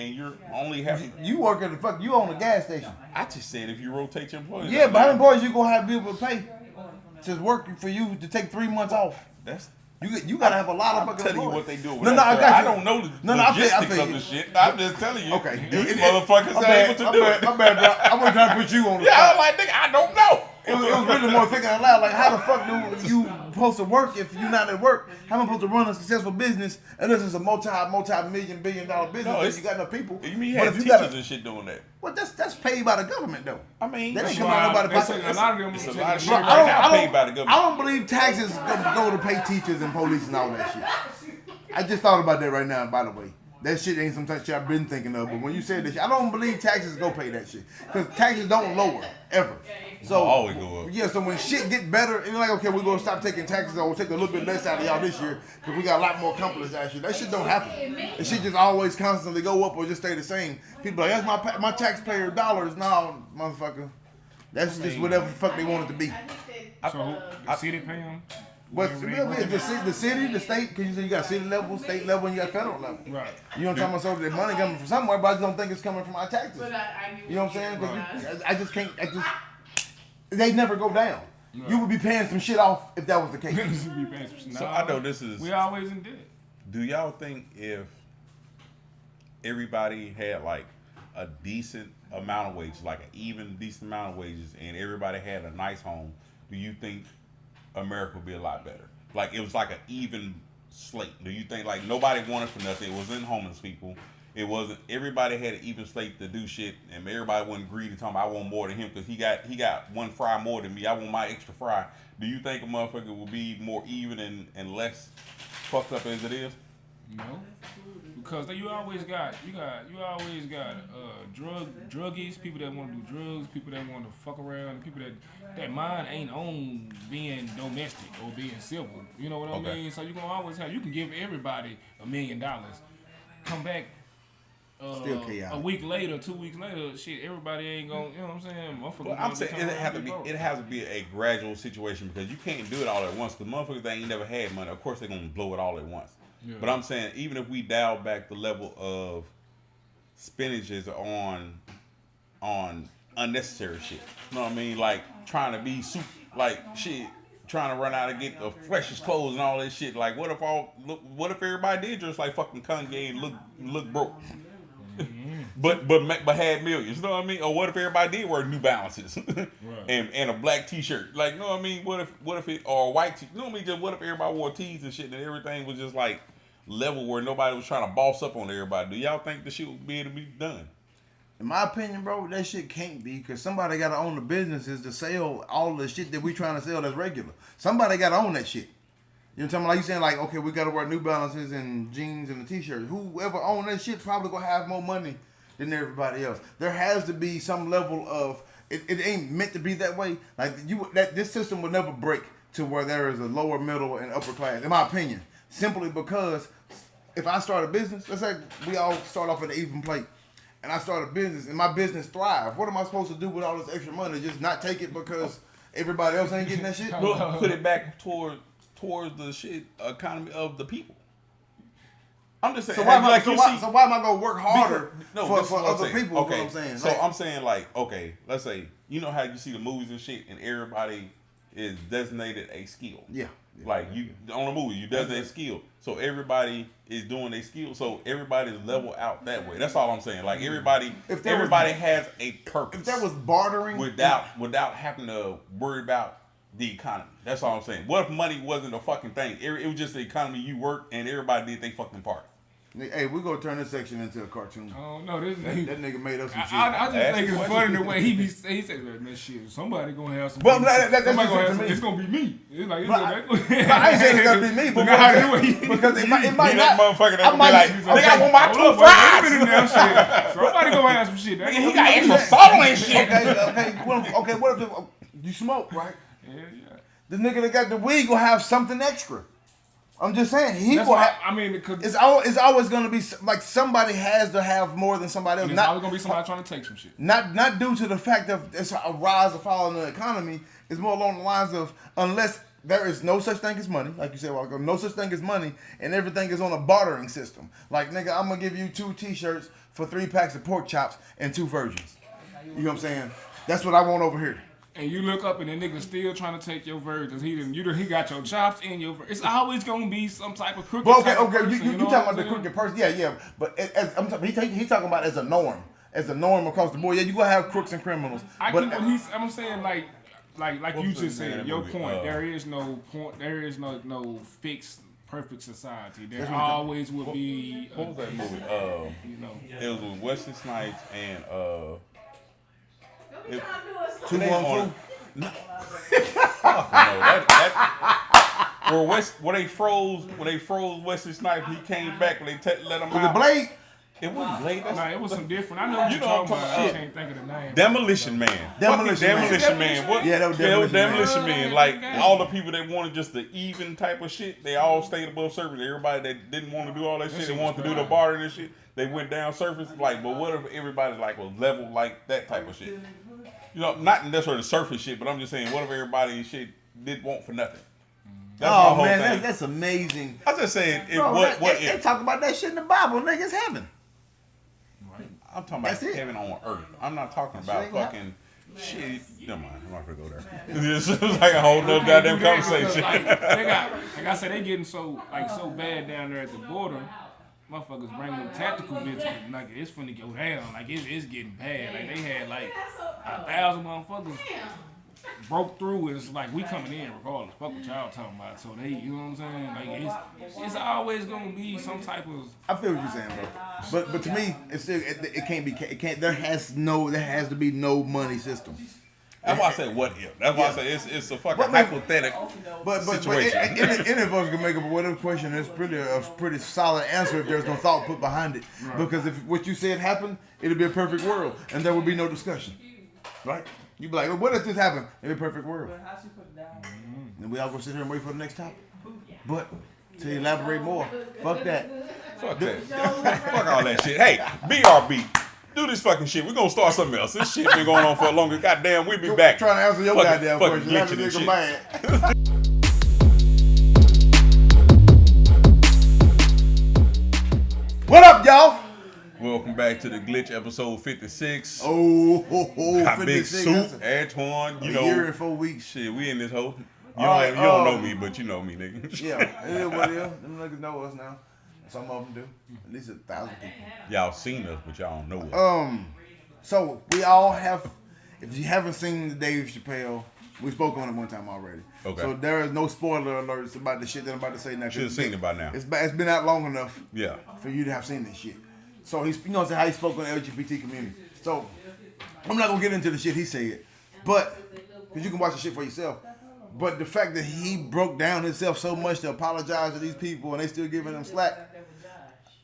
having you work at you own a gas station. I just said if you rotate your employees, but how many employees you gonna have to be able to pay to work for you to take 3 months off? You gotta have a lot of fucking. I'm telling you what they do. I don't know the logistics of the shit. I'm just telling you. Okay, these motherfuckers are able to do it. My bad, bro. I'm gonna try to put you on the spot. Yeah, I'm like, nigga, I don't know. It was really more thinking out loud. Like, how the fuck do you supposed to work if you're not at work? How am I supposed to run a successful business unless it's a multi-million billion-dollar business? No, you got enough people. You mean you have teachers and shit doing that? Well, that's paid by the government though. I mean, that ain't come out nobody. A lot of them. It's a lot of shit right now paid by the government. I don't believe taxes go to pay teachers and police and all that shit. I just thought about that right now. By the way, That shit ain't some type of shit I've been thinking of. But when you said this shit, I don't believe taxes go pay that shit. Because taxes don't lower, ever. So always go up. Yeah, so when shit get better, and you're like, okay, we're going to stop taking taxes or we'll take a little bit less out of y'all this year because we got a lot more companies last year. That shit don't happen. That shit just always constantly go up or just stay the same. People are like, that's my taxpayer dollars. No, motherfucker. That's just whatever the fuck they want it to be. So the city pay them? But the city, the state, because you got city level, state level, and you got federal level. Right. You know what I'm talking about? So the money coming from somewhere, but I just don't think it's coming from our taxes. You know what I'm saying? Because I just can't. They never go down. Right. You would be paying some shit off if that was the case. So I know this is. We always in debt. Do y'all think if everybody had like a decent amount of wages, like an even decent amount of wages, and everybody had a nice home, do you think America would be a lot better? Like it was like an even slate. Do you think like nobody wanted for nothing? It wasn't homeless people. It wasn't. Everybody had an even slate to do shit, and everybody wasn't greedy. Talking about I want more than him because he got one fry more than me. I want my extra fry. Do you think a motherfucker will be more even and less fucked up as it is? No, because you always got druggies, people that want to do drugs, people that want to fuck around, people that mind ain't on being domestic or being civil. You know what I mean? So you gonna always have. You can give everybody $1 million, come back. Still chaotic. A week later, 2 weeks later, shit, everybody ain't gonna, you know what I'm saying? Well, I'm saying it has to be a gradual situation because you can't do it all at once. Because motherfuckers that ain't never had money, of course they're gonna blow it all at once. Yeah. But I'm saying even if we dial back the level of expenditures on unnecessary shit, you know what I mean? Like trying to be super, like shit, trying to run out and get the freshest clothes and all that shit. Like what if everybody did just like fucking Kanye and look broke? But had millions, you know what I mean? Or what if everybody did wear New Balances right. and a black T-shirt? Like, you know what I mean? What if it or a white T? You know what I mean? Just what if everybody wore tees and shit and everything was just like level where nobody was trying to boss up on everybody? Do y'all think the shit would be able to be done? In my opinion, bro, that shit can't be because somebody got to own the businesses to sell all the shit that we trying to sell that's regular. Somebody got to own that shit. You know what I'm talking about? Like you saying, like, okay, we got to wear New Balances and jeans and a T-shirt. Whoever own that shit probably gonna have more money than everybody else. There has to be some level of it ain't meant to be that way. Like this system will never break to where there is a lower, middle, and upper class. In my opinion, simply because if I start a business, let's say we all start off at an even plate, and I start a business and my business thrive. What am I supposed to do with all this extra money? Just not take it because everybody else ain't getting that shit? Put it back towards the shit economy of the people. I'm just saying. So why am I gonna work harder for other people? Okay. Is what I'm saying. So I'm saying like, okay, let's say you know how you see the movies and shit, and everybody is designated a skill. Yeah. Like you on the movie, you designate a skill, so everybody is doing a skill, so everybody is level out that way. That's all I'm saying. Like everybody has a purpose. If there was bartering without having to worry about the economy. That's all I'm saying. What if money wasn't a fucking thing? It was just the economy. You worked and everybody did their fucking part. Hey, we're gonna turn this section into a cartoon. Oh no, that nigga made up some shit. I just think it's funny the way he said that shit. Somebody gonna have some. Well, it's gonna be me. It's like I ain't saying it's gonna be me, but because it might not. That motherfucker that be like, nigga, I want my 2 fries. Somebody gonna have some shit. Nigga, he got extra salt and shit. Okay. What if you smoke, right? Yeah. The nigga that got the weed gonna have something extra. I'm just saying because it's always gonna be like somebody has to have more than somebody else. It's always gonna be somebody trying to take some shit. Not due to the fact that it's a rise or fall in the economy. It's more along the lines of unless there is no such thing as money, like you said a while ago, no such thing as money, and everything is on a bartering system. Like nigga, I'm gonna give you 2 T-shirts for 3 packs of pork chops and 2 virgins. You know what I'm saying? That's what I want over here. And you look up and the nigga still trying to take your virgins. He got your chops and your virgins. It's always gonna be some type of crooked. Well, okay. You talking about the crooked person? Yeah. But he talking about as a norm across the board. Yeah, you gonna have crooks and criminals. I'm saying like you just said. Your point. There is no point. There is no fixed perfect society. There always will be. What was that movie? It was with Wesley Snipes and. 2 1 No. Fuck no. where they froze Wesley Snipes, he came back and they let him out. Was it Blade? It wasn't Blade. Nah, it was some different. I know what you're talking about. I can't think of the name. Demolition Man. Demolition Man. What? Yeah, that was Demolition Man. Like all the people that wanted just the even type of shit, they all stayed above surface. Everybody that didn't want to do all that shit, they wanted to do the bartering and shit, they went down surface. Like, but what if everybody like was level like that type of shit? You know, not necessarily the surface shit, but I'm just saying, what if everybody and shit did want for nothing? That's oh man, that's amazing. I was just saying, they talk about that shit in the Bible, nigga. It's heaven. I'm talking about heaven on earth. I'm not talking about fucking shit. Never mind. I'm not gonna go there. This is like a whole nother goddamn conversation. Like I said, they getting so bad down there at the border. Motherfuckers bringing them tactical bitches. Like it's finna go down. Like it's getting bad. Like they had like 1,000 motherfuckers broke through. It's like we coming in regardless. Fuck what y'all talking about. So they, you know what I'm saying? Like it's always gonna be some type of. I feel what you're saying, bro. But to me, it's still it can't be. It can't. There has to be no money system. That's why I said what if. That's why I say it's a fucking hypothetical situation. Any of us can make up whatever question. It's a pretty solid answer if there's no thought put behind it. Right. Because if what you said happened, it'd be a perfect world, and there would be no discussion. Right? You'd be like, well, what if this happened? It'd be a perfect world. And we all go sit here and wait for the next topic. But to elaborate more, fuck that. Fuck that. Fuck all that shit. Hey, BRB. Do this fucking shit. We're gonna start something else. This shit been going on for a longer. Goddamn, we'll be back. Trying to answer your goddamn question. That's a nigga mad. What up, y'all? Welcome back to the Glitch episode 56. Oh, Got 56. Big Soup, Antoine. You know, a year and 4 weeks. Shit, we in this hole. You don't know me, but you know me, nigga. Yeah, it is what it is. Them niggas know us now. Some of them do. At least 1,000 people. Y'all seen us, but y'all don't know us. So we all have. If you haven't seen the Dave Chappelle, we spoke on it one time already. Okay. So there is no spoiler alerts about the shit that I'm about to say now. Should have seen it by now. It's been out long enough. Yeah. For you to have seen this shit. So he's, you know, how he spoke on the LGBT community. So I'm not gonna get into the shit he said, but because you can watch the shit for yourself. But the fact that he broke down himself so much to apologize to these people and they still giving him slack.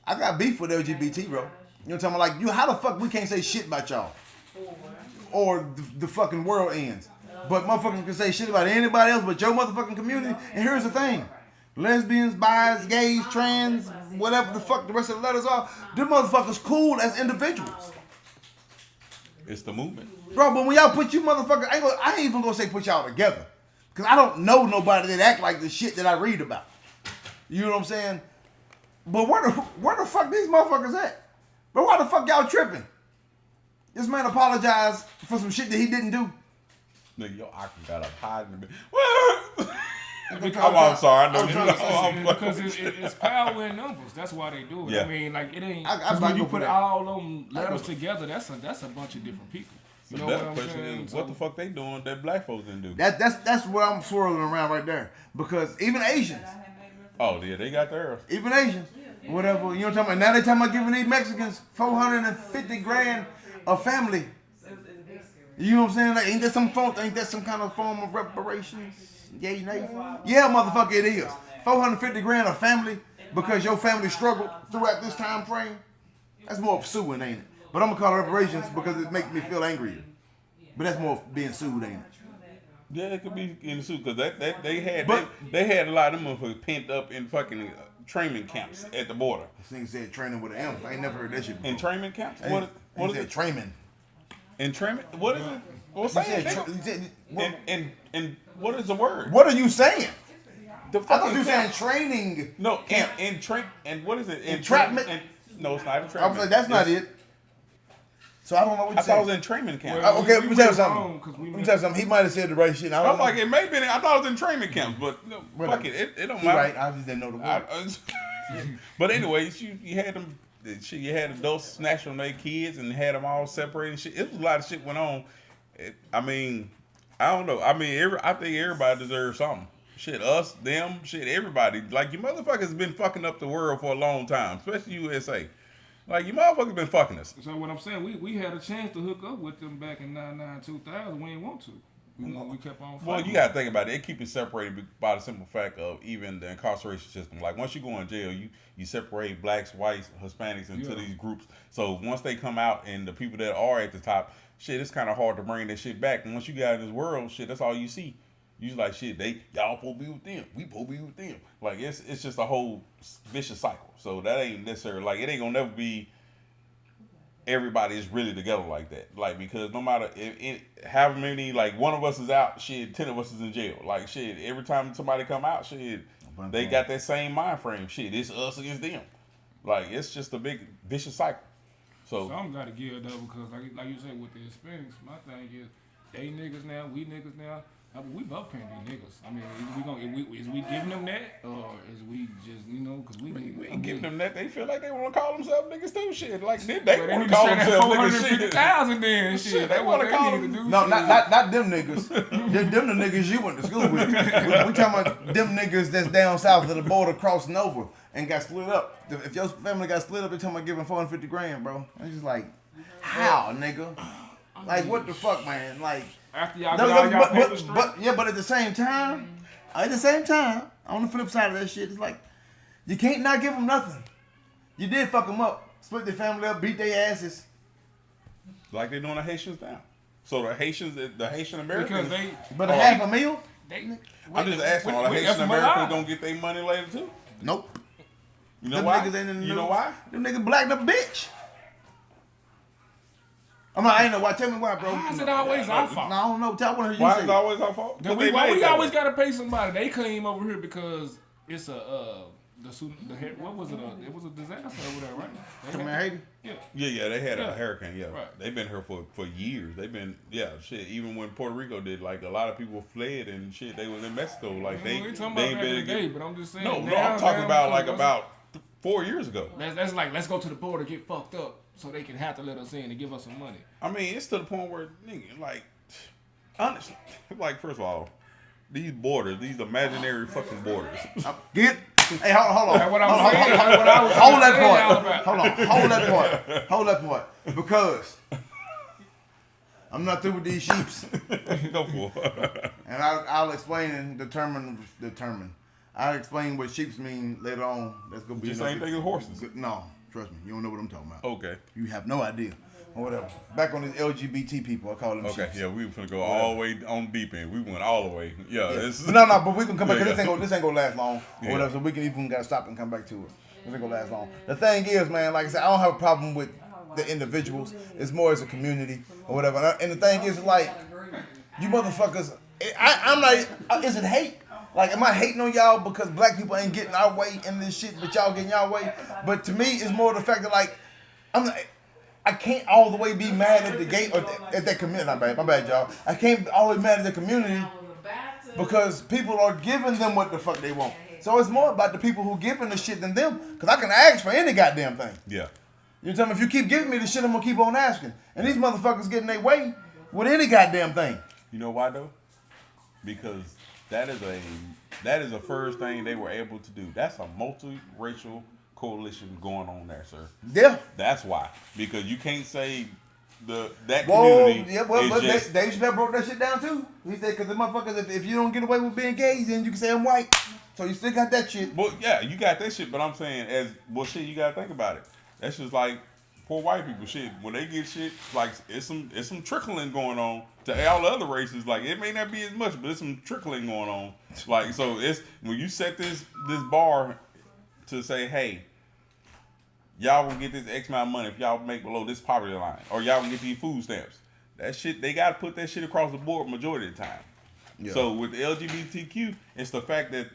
I got beef with LGBT, bro. You know what I'm talking about? Like, you, how the fuck we can't say shit about y'all? Or the fucking world ends. But motherfuckers can say shit about anybody else but your motherfucking community. And here's the thing. Lesbians, bis, gays, trans, whatever the fuck the rest of the letters are, them motherfuckers cool as individuals. It's the movement. Bro, but when y'all put you motherfuckers, I ain't even gonna say put y'all together. Because I don't know nobody that act like the shit that I read about. You know what I'm saying? But where the fuck these motherfuckers at? But why the fuck y'all tripping? This man apologized for some shit that he didn't do. Nigga, your aqua got up high in the bit. I'm sorry. I know you. Because it's power in numbers. That's why they do it. Yeah. I mean, like it ain't. I when you put all them letters together, that's a bunch of different people. You know what I'm saying? What the fuck they doing that black folks didn't do? That's what I'm swirling around right there. Because even Asians. Oh yeah, they got theirs. Even Asians, whatever. You know what I'm talking about? Now they talking about giving these Mexicans $450,000 a family. You know what I'm saying? Like, ain't that some kind of form of reparations? Yay, nay. Yeah, motherfucker, it is. $450,000 a family because your family struggled throughout this time frame. That's more of suing, ain't it? But I'm gonna call it reparations because it makes me feel angrier. But that's more of being sued, ain't it? Yeah, it could be in the suit because they had a lot of them motherfuckers pent up in fucking training camps at the border. This nigga said training with an M. I ain't never heard that shit before. In training camps? What is it? Training. In training? What is it? What's that? And what is the word? What are you saying? I thought you were saying training. No, and what is it? Entrapment? No, it's not entrapment. I was like, that's not it. So I don't know what you said. I thought it was in training camp. Well, okay, let me tell you something. Let me tell you something. He might have said the right shit. I'm like, it may have been. I thought it was in training camps, but no, fuck it. It don't matter. Right. I just didn't know the word. But anyways, you had them. You had adults snatching on their kids and had them all separated and shit. It was a lot of shit went on. I mean, I don't know. I mean, I think everybody deserves something. Shit, us, them, shit, everybody. Like, you motherfuckers been fucking up the world for a long time, especially USA. Like, you motherfuckers been fucking us. So what I'm saying, we had a chance to hook up with them back in 99, 2000. We ain't want to. We kept on fighting. Well, you got to think about it. They keep it separated by the simple fact of even the incarceration system. Like, once you go in jail, you separate blacks, whites, Hispanics into these groups. So once they come out and the people that are at the top, shit, it's kind of hard to bring that shit back. And once you get out in this world, shit, that's all you see. You like, shit, y'all supposed to be with them. We supposed to be with them. Like, it's just a whole vicious cycle. So that ain't necessarily, like, it ain't going to never be everybody is really together like that. Like, because no matter however many, like, one of us is out, shit, 10 of us is in jail. Like, shit, every time somebody come out, shit, they got that same mind frame. Shit, it's us against them. Like, it's just a big vicious cycle. So some got to give though, because like you said with the Hispanics, my thing is they niggas now, we niggas now. I mean, we both can't be niggas. I mean, is we giving them that, or is we just, because we ain't giving them that. They feel like they want to call themselves niggas too. Shit, like they want to call themselves niggas. 450,000 then. Shit, they want to call them. No, not them niggas. them the niggas you went to school with. We talking about them niggas that's down south of the border crossing over and got split up. If your family got split up, they talking about giving 450 grand, bro. I'm just like, how, nigga? Like, what the fuck, man? Like. After y'all get all y'all papers straight. But at the same time, on the flip side of that shit, it's like, you can't not give them nothing. You did fuck them up. Split their family up, beat their asses. Like they doing the Haitians now. So the Haitian Americans. But half a meal? I'm just asking, are the Haitian Americans gonna get their money later too? Nope. You know why? You know why? Them niggas blacked up bitch. I ain't know why. Tell me why, bro. Why is it always our fault? No, I don't know. Tell one of you. Why is it always our fault? Why we always gotta pay somebody? They came over here because it's what was it? It was a disaster over there, right? Come in Haiti. Yeah. They had a hurricane. Yeah, right. They've been here for years. They've been shit. Even when Puerto Rico did, like a lot of people fled and shit. They was in Mexico. Like they ain't been again. But I'm just saying. No, I'm talking about about 4 years ago. That's like, let's go to the border, get fucked up, so they can have to let us in and give us some money. I mean, it's to the point where, nigga, like, honestly, like, first of all, these borders, these imaginary fucking borders. Hey, hold on. Hold that part. Because I'm not through with these sheeps. Go for it. And I'll explain and determine. I'll explain what sheeps mean later on. That's gonna be the same thing as horses. No, trust me, you don't know what I'm talking about. Okay. You have no idea. Or whatever. Back on these LGBT people, I call them sheeps. Okay, yeah, we were finna go all the way on deep end. We went all the way. Yeah. No, but we can come back, because this ain't gonna last long. Or whatever, so we can even gotta stop and come back to it. This ain't gonna last long. The thing is, man, like I said, I don't have a problem with the individuals. It's more as a community or whatever. And the thing is, like, you motherfuckers, I'm not, is it hate? Like, am I hating on y'all because black people ain't getting our way in this shit, but y'all getting y'all way? But to me, it's more the fact that, like, I can't all the way be mad at the gate or at that community. My bad, y'all. I can't always mad at the community because people are giving them what the fuck they want. So it's more about the people who giving the shit than them, because I can ask for any goddamn thing. Yeah. You tell me, if you keep giving me the shit, I'm gonna keep on asking. And these motherfuckers getting their way with any goddamn thing. You know why though? Because that is the first thing they were able to do. That's a multiracial coalition going on there, sir. Yeah. That's why. Because you can't say that community. Yeah, well, but Dave Chappelle broke that shit down too. He said, because the motherfuckers, if you don't get away with being gay, then you can say I'm white. So you still got that shit. Well, yeah, you got that shit, but I'm saying shit, you gotta think about it. That's just like poor white people shit. When they get shit, like it's some trickling going on to all the other races. Like it may not be as much, but it's some trickling going on. Like so, it's when you set this bar to say, hey, y'all will get this X amount of money if y'all make below this poverty line, or y'all can get these food stamps. That shit, they gotta put that shit across the board majority of the time. Yeah. So with the LGBTQ, it's the fact that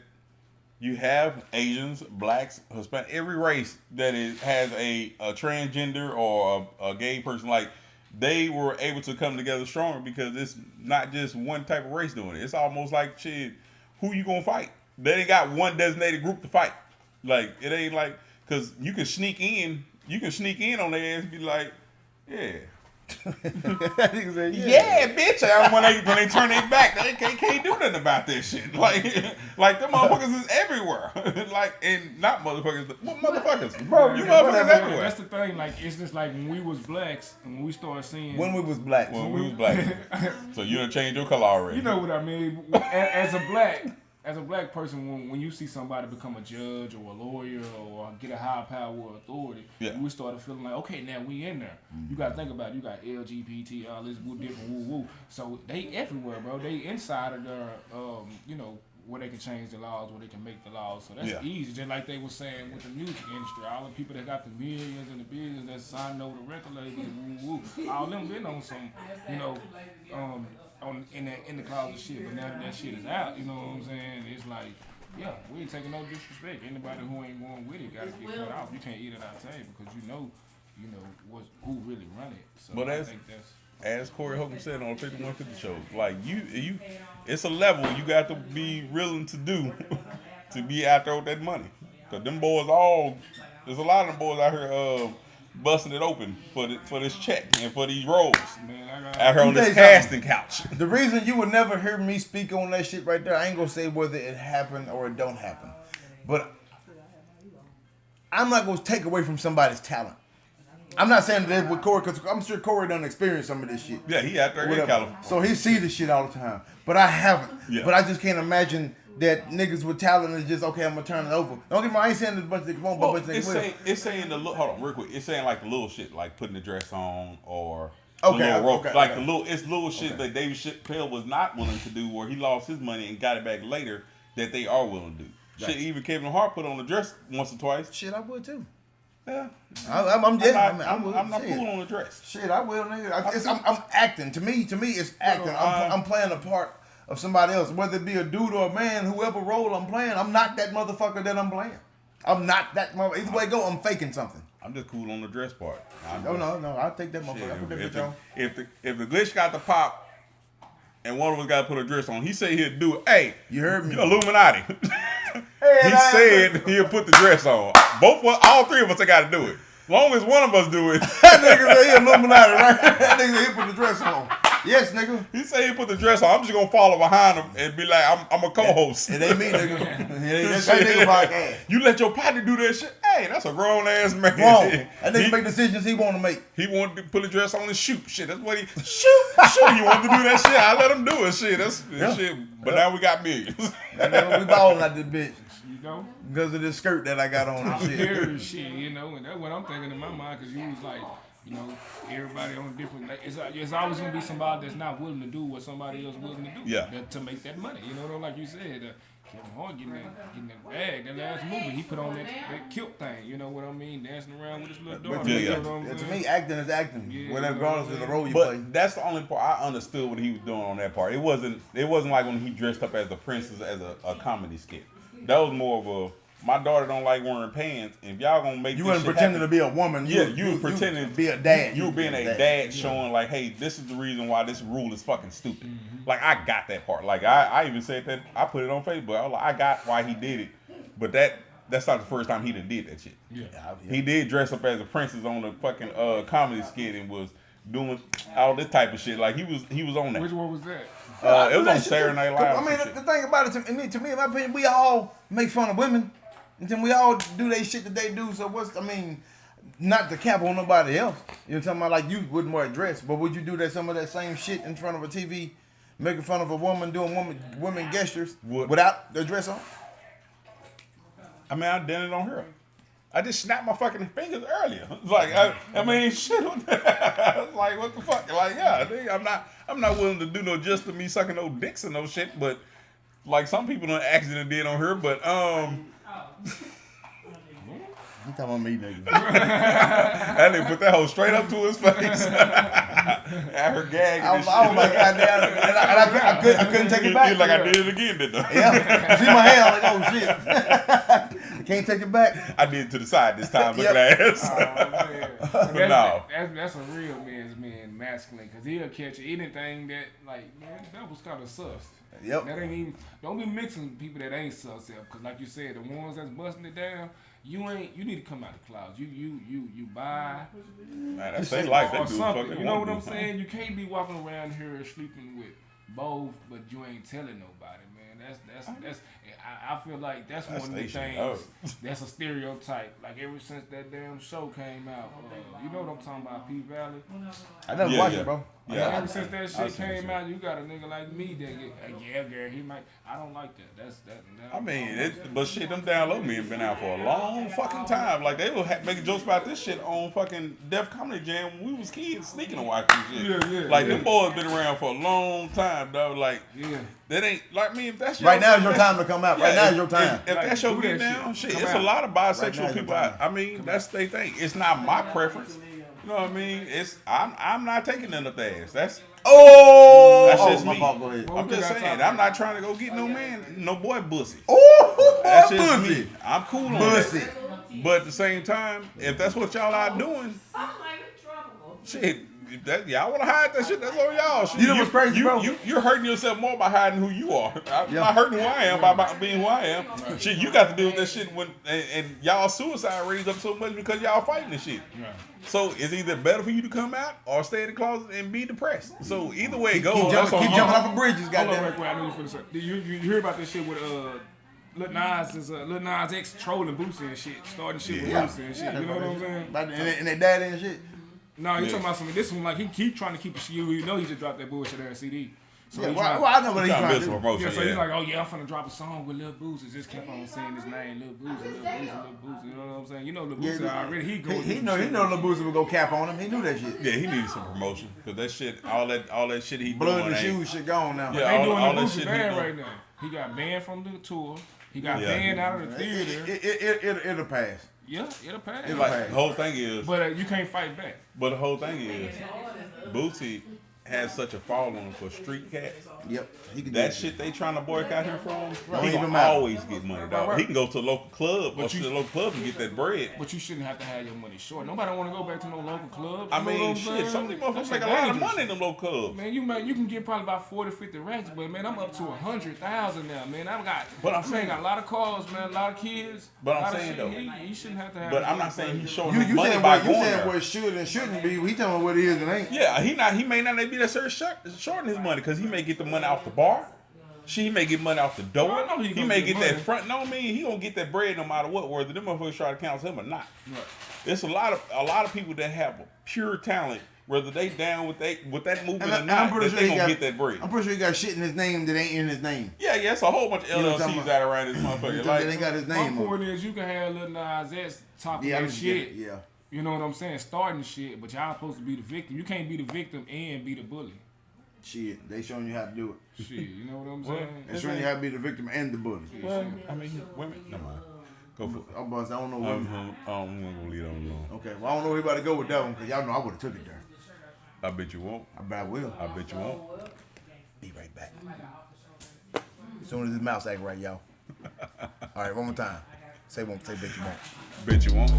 you have Asians, blacks, Hispanic, every race that has a transgender or a gay person. Like they were able to come together stronger because it's not just one type of race doing it. It's almost like shit. Who you gonna fight? They ain't got one designated group to fight. Like it ain't like because you can sneak in on their ass and be like, yeah. Nigga said, Yeah, bitch. And when they turn their back, they can't do nothing about that shit. Like them motherfuckers is everywhere. Like, and not motherfuckers, but motherfuckers. Bro, you motherfuckers everywhere. That's the thing. Like, it's just like when we was blacks and when we started seeing. When we was black. When we was black. So you done changed your color already. You know what I mean? As a black person, when you see somebody become a judge or a lawyer or get a high power or authority, we started feeling like, okay, now we in there. You got to think about it. You got LGBT, all this different woo. So they everywhere, bro. They inside of their, where they can change the laws, where they can make the laws. So that's easy. Just like they were saying with the music industry, all the people that got the millions and the billions that signed over the record labels, all them been on some, in the closet shit, but now that shit is out, you know what I'm saying? It's like, we ain't taking no disrespect. Anybody who ain't going with it gotta get cut off. You can't eat at our table because you know who really run it. So but I think that's as Corey Holcomb said on the 5150 show, like you, it's a level you got to be willing to do to be out there with that money. Cause them boys there's a lot of them boys out here busting it open for this check and for these roles. Out here on this casting couch. The reason you would never hear me speak on that shit right there, I ain't gonna say whether it happened or it don't happen. But I'm not gonna take away from somebody's talent. I'm not saying that with Corey, because I'm sure Corey done experienced some of this shit. Yeah, he out there in California. So he see this shit all the time. But I haven't. Yeah. But I just can't imagine that niggas with talent is just, okay, I'm gonna turn it over. Don't get me wrong, I ain't saying there's a bunch of niggas won't, but a bunch of niggas will. It's saying hold on, real quick. It's saying like the little shit, like putting the dress on or it's little shit that David Chappelle was not willing to do, where he lost his money and got it back later, that they are willing to do. Right. Shit, even Kevin Hart put on the dress once or twice. Shit, I would too. Yeah, I'm not cool on the dress. Shit, I will, nigga. I'm acting. To me, it's acting. I'm playing a part of somebody else, whether it be a dude or a man, whoever role I'm playing. I'm not that motherfucker that I'm playing. I'm not that motherfucker. Either way it go, I'm faking something. I'm just cool on the dress part. No, I'll take that motherfucker. I put that bitch on. If the glitch got the pop and one of us got to put a dress on, he said he'd do it. Hey, you heard me. Illuminati. He said he'll put the dress on. All three of us got to do it. As long as one of us do it. That nigga said he Illuminati, right? That nigga said he put the dress on. Yes, nigga. He said he put the dress on. I'm just gonna follow behind him and be like, I'm a co-host. It ain't me, nigga. That's that nigga podcast. You let your partner do that shit. Hey, that's a grown ass man. Wrong. That nigga make decisions he want to make. He wanted to put a dress on and shoot. Shit, that's what he shoot. He wanted to do that shit. I let him do it. Shit, that's shit. But now we got millions. We balling out this bitch. You know? Because of this skirt that I got on and shit. Shit, and that's what I'm thinking in my mind, because you was like, everybody on different. It's always gonna be somebody that's not willing to do what somebody else willing to do. Yeah. To make that money. Like you said, Kevin Hart getting that bag. That last movie, he put on that kilt thing. You know what I mean? Dancing around with his little daughter. You know what I'm saying? To me, acting is acting. Yeah, regardless of the role you play. But that's the only part I understood what he was doing on that part. It wasn't like when he dressed up as the princess as a comedy skit. That was more of a. My daughter don't like wearing pants. If y'all gonna make you wasn't pretending to be a woman. You were pretending to be a dad. You were being a dad showing like, hey, this is the reason why this rule is fucking stupid. Mm-hmm. Like I got that part. Like I even said that. I put it on Facebook. I was like, I got why he did it, but that's not the first time he done did that shit. Yeah. He did dress up as a princess on the fucking comedy skit and was doing all this type of shit. Like he was on that. Which one was that? It was on Saturday Night Live. I mean, the thing about it, to me, in my opinion, we all make fun of women. And then we all do they shit that they do. So not to cap on nobody else. You're talking about like you wouldn't wear a dress, but would you do some of that same shit in front of a TV, making fun of a woman doing women gestures without the dress on? I mean, I did it on her. I just snapped my fucking fingers earlier. It's like I mean, shit. It's like what the fuck? Like I'm not willing to do no just to me sucking no dicks and no shit, but like some people done accident did on her, but You talking about me, nigga? That nigga put that hoe straight up to his face. At her gagging. I was like, goddamn, and I couldn't take it back. He like I did it again, didn't I? Yeah. See my hand? I'm like, oh shit. I can't take it back. I did it to the side this time, look at that ass. That's a real man's masculine, because he'll catch anything that, like, man, that was kind of sus. Yep. That ain't even, don't be mixing people that ain't sus up, because like you said, the ones that's busting it down, you need to come out the clouds. You buy. Man, that's they like they or do something. fucking. You know what I'm saying? You can't be walking around here sleeping with both, but you ain't telling nobody, man. That's. I feel like that's one of the things. That's a stereotype. Like ever since that damn show came out, you know what I'm talking about, P Valley. I never watched it, bro. Yeah. Ever since that shit came out, you got a nigga like me that get, girl, he might. I don't like that. That's that. I mean, but shit, them Down Low Men been out for a long fucking time. Like they were making jokes about this shit on fucking Def Comedy Jam when we was kids sneaking and watching shit. Yeah. Like them boys been around for a long time, dog. Like that ain't like me. If that's right now is your time to come out. Right now is your time. If that's your get down, shit, it's a lot of bisexual people out. I mean, that's their thing. It's not my preference. You know what I mean? I'm not taking none of the ass. That's just me. Fault, go ahead. I'm just saying, I'm not trying to go get no man, no boy bussy. Oh, that's just bussy. me. I'm cool on Bussy. that. But at the same time, if that's what y'all are doing, shit, y'all want to hide that shit, that's on y'all. Shit, you know what's crazy, bro? You're hurting yourself more by hiding who you are. I'm not hurting who I am by being who I am. Shit, you got to deal with that shit when and y'all suicide rates up so much because y'all fighting this shit. Right. So it's either better for you to come out or stay in the closet and be depressed. So either way it goes. Keep jumping off of bridges, goddamn. I know you finna say. You hear about this shit with Lil Nas X trolling Boosie and shit, starting shit with Boosie and shit. You know what I'm saying? And their daddy and shit. No, you talking about something. This one, like he keep trying to keep it. You know he just dropped that bullshit ass CD. So I know what he's trying to do. Promotion, so he's like, oh yeah, I'm finna drop a song with Lil Boosie. Just kept on saying his name, Lil Boosie. You know what I'm saying? You know Lil Boosie already. He know Lil Boosie would go cap on him. He knew that shit. Yeah, he needs some promotion because that shit, all that shit he blood doing. and shoes shit gone now. Yeah, they doing the Boosie band right now. He got banned from the tour. He got banned out of the theater. It'll pass. Yeah, it'll pass. Like, the whole thing is, but you can't fight back. But the whole thing is, Boosie has such a following for street cats. Yep. That shit they trying to boycott him from, he even can always get money, dog. Right. He can go to a local club to the local club and get that bread. But you shouldn't have to have your money short. Nobody want to go back to no local clubs. I mean, shit, some of these motherfuckers make a lot of money in them local clubs. Man, you can get probably about 40, 50 racks, but man, I'm up to 100,000 now, man. I'm saying got a lot of cars, man, a lot of kids. But I'm saying though, he shouldn't have to have. But I'm not saying he's showing you money saying by what, going you saying there. what should and shouldn't be. He telling me what it is and ain't. Yeah, he may not be that serious shorting his money because he may get the money off the bar. He may get money off the door. No, he may get that front. No, I mean he gonna get that bread no matter what. Whether them motherfuckers try to cancel him or not. Right. There's a lot of people that have a pure talent, whether they down with that movement or not, that they gonna get that bread. I'm pretty sure he got shit in his name that ain't in his name. Yeah, it's a whole bunch of LLCs out around this motherfucker. Like they got his name. My point is, you can have Lil Nas X talking that shit. Yeah. You know what I'm saying? Starting shit, but y'all supposed to be the victim. You can't be the victim and be the bully. Shit, they showing you how to do it. Shit, you know what I'm saying? They showing you how to be the victim and the bully. Well, I mean, women. No mind. Go for it. I don't know women. I'm gonna leave it alone. Okay, well I don't know where about to go with that one because y'all know I would have took it there. I bet you won't. I bet I will. I bet you won't. Be right back. As soon as his mouse act right, y'all. All right, one more time. Say bet you won't. Bet you won't.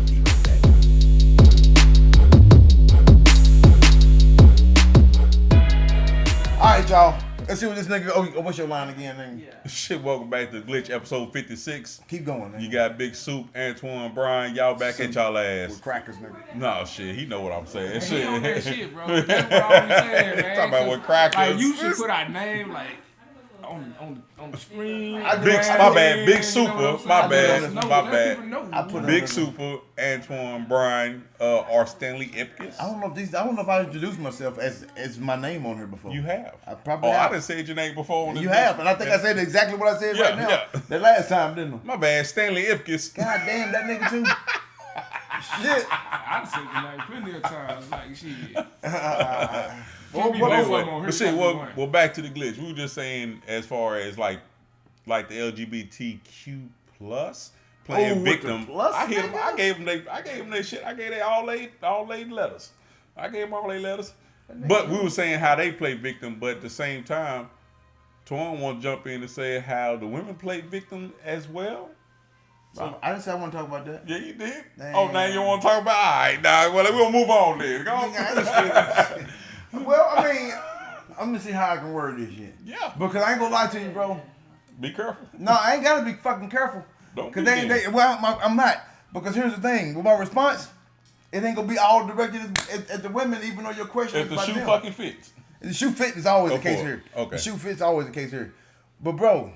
All right, y'all. Let's see what this nigga. Oh, what's your line again, nigga? Shit, welcome back to Glitch episode 56. Keep going, nigga. You got Big Soup, Antoine, Brian. Y'all back at y'all ass. With crackers, nigga. No, shit. He know what I'm saying. He on that shit, bro. That's what I'm saying, man. Talking about what crackers. Like, you should put our name, like, on the screen. My bad. Big Super. My bad. Big Super, Antoine, Brian, or Stanley Ipkiss. I don't know if I introduced myself as my name on here before. You have. I probably have. I didn't say your name before. You have, and I think I said exactly what I said right now. Yeah. The last time, didn't I? My bad, Stanley Ipkiss. God damn, that nigga too. Shit. I've said your name plenty of times. Like, shit. Well, back to the glitch. We were just saying as far as like the LGBTQ plus playing victim. I gave them their shit. I gave them all they letters. I gave them all their letters. But we were saying how they play victim. But at the same time, Twan want to jump in and say how the women play victim as well. So, I didn't say I want to talk about that. Yeah, you did. Damn. Oh, now you want to talk about? All right, now well, we'll move on then. Go on. Well, I mean, I'm gonna see how I can word this shit. Yeah. Because I ain't gonna lie to you, bro. Be careful. No, I ain't gotta be fucking careful. Don't. Cause I'm not. Because here's the thing, with my response, it ain't gonna be all directed at the women, even though your question If is the about shoe them. fucking fits. The shoe fit is always Go the case for it. here. Okay. The shoe fit's always the case here. But bro,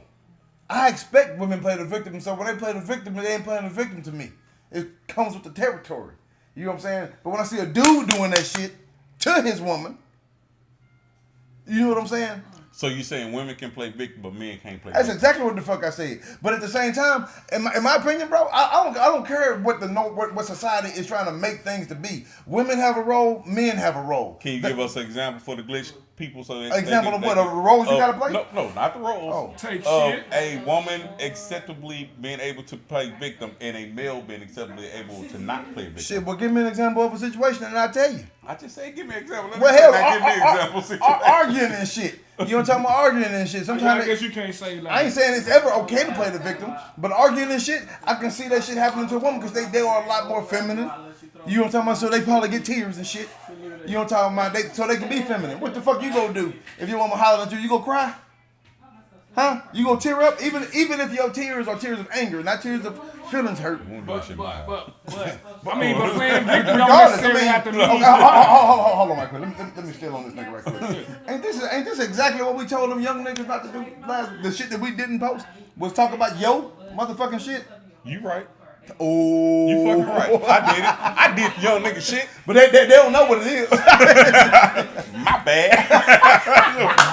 I expect women play the victim, so when they play the victim, they ain't playing the victim to me. It comes with the territory. You know what I'm saying? But when I see a dude doing that shit to his woman, you know what I'm saying? So you saying women can play victim, but men can't play That's victim? exactly what the fuck I said. But at the same time, in my opinion, bro, I don't care what society is trying to make things to be. Women have a role, men have a role. Can you give us an example for the glitch people? So that Example of what? Of the roles you gotta play? No, not the roles. Oh. Take Of shit. a woman acceptably being able to play victim and a male being acceptably able to not play victim. Shit, well, give me an example of a situation and I'll tell you. I just say, give me an example. Let Well, me hell, give me an example situation. arguing and shit. You know what I'm talking about? Arguing and shit. I Sometimes guess you can't say like. I ain't saying it's ever okay to play the victim, but arguing and shit, I can see that shit happening to a woman because they are a lot more feminine. You know what I'm talking about? So they probably get tears and shit. You know what I'm talking about? So they can be feminine. What the fuck you gonna do if your woman hollering at you? You gonna cry? Huh? You gonna tear up? Even if your tears are tears of anger, not tears of feelings hurt. But I mean, but playing victim don't Regardless, necessarily have to mean. okay, hold on, right quick. Let me steal on this nigga right quick. Ain't this exactly what we told them young niggas not to do last? The shit that we didn't post was talk about yo motherfucking shit. You right. Oh, You fucking right. I did it. I did young nigga shit. But they don't know what it is. My bad.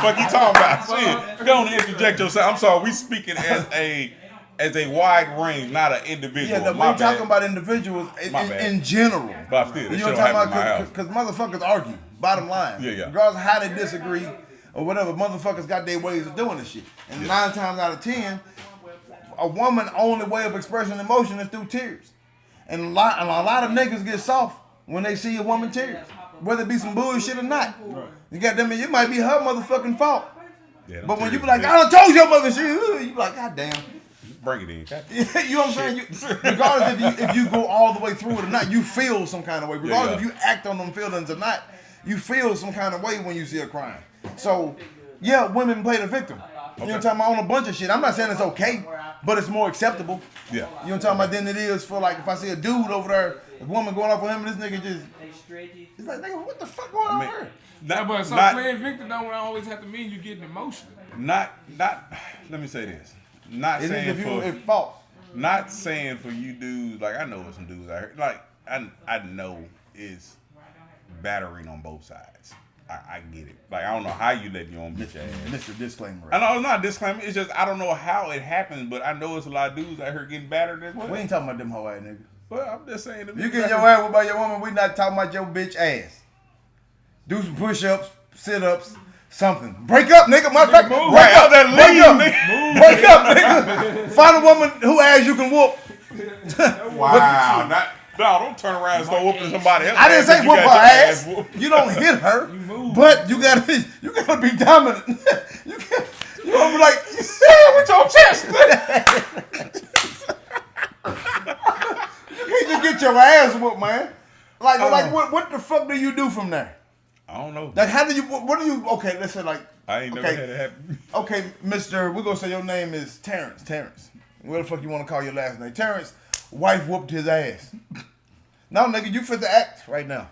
Fuck you talking about? Shit. Go on and interject yourself. I'm sorry. We speaking as a wide range, not an individual. Yeah, no, My we're bad. talking about individuals in general. But still, this you know shit what I'm don't talking happen in my about? Because motherfuckers argue. Bottom line. Yeah. Regardless of how they disagree or whatever, motherfuckers got their ways of doing this shit. And 9 times out of 10, a woman's only way of expressing emotion is through tears. And a lot of niggas get soft when they see a woman tears, whether it be some bullshit or not. Right. You got them, it might be her motherfucking fault. Yeah, but when you be like, I done told your mother shit, you be like, God damn. Bring it in. You know what I'm saying? Regardless if you go all the way through it or not, you feel some kind of way. Regardless if you act on them feelings or not, you feel some kind of way when you see a crime. So, yeah, women play the victim. You know what I'm talking about? On a bunch of shit. I'm not saying it's okay, but it's more acceptable. Yeah. You know what I'm talking about? Than it is for like if I see a dude over there, a woman going off with him, and this nigga just, he's like, nigga, what the fuck going on here? But playing victim don't always have to mean you getting emotional. Not. Let me say this. Not saying Not saying for you dudes, like I know some dudes out here, like I know is battering on both sides. I get it. Like I don't know how you let your own bitch ass. Mr. Disclaimer. I know it's not a disclaimer. It's just I don't know how it happens, but I know it's a lot of dudes out here getting battered as well. We ain't talking about them hoe ass niggas. Well, I'm just saying. You get your ass whooped by your woman. We not talking about your bitch ass. Do some push-ups, sit-ups, something. Break up, nigga. My fact. Break up, nigga. Break up, nigga. Find a woman who ass you can whoop. Wow. No, don't turn around and start whooping somebody else. I didn't say whoop her ass. You don't hit her, but you gotta be dominant. You gonna be like, yeah, with your chest. You can't just get your ass whooped, man. Like what the fuck do you do from there? I don't know. Like how do you? What do you? Okay, let's say like. I ain't never had it happen. Okay, Mister, we're gonna say your name is Terrence. Terrence. What the fuck you want to call your last name? Terrence. Wife whooped his ass. No, nigga, you fit the act right now.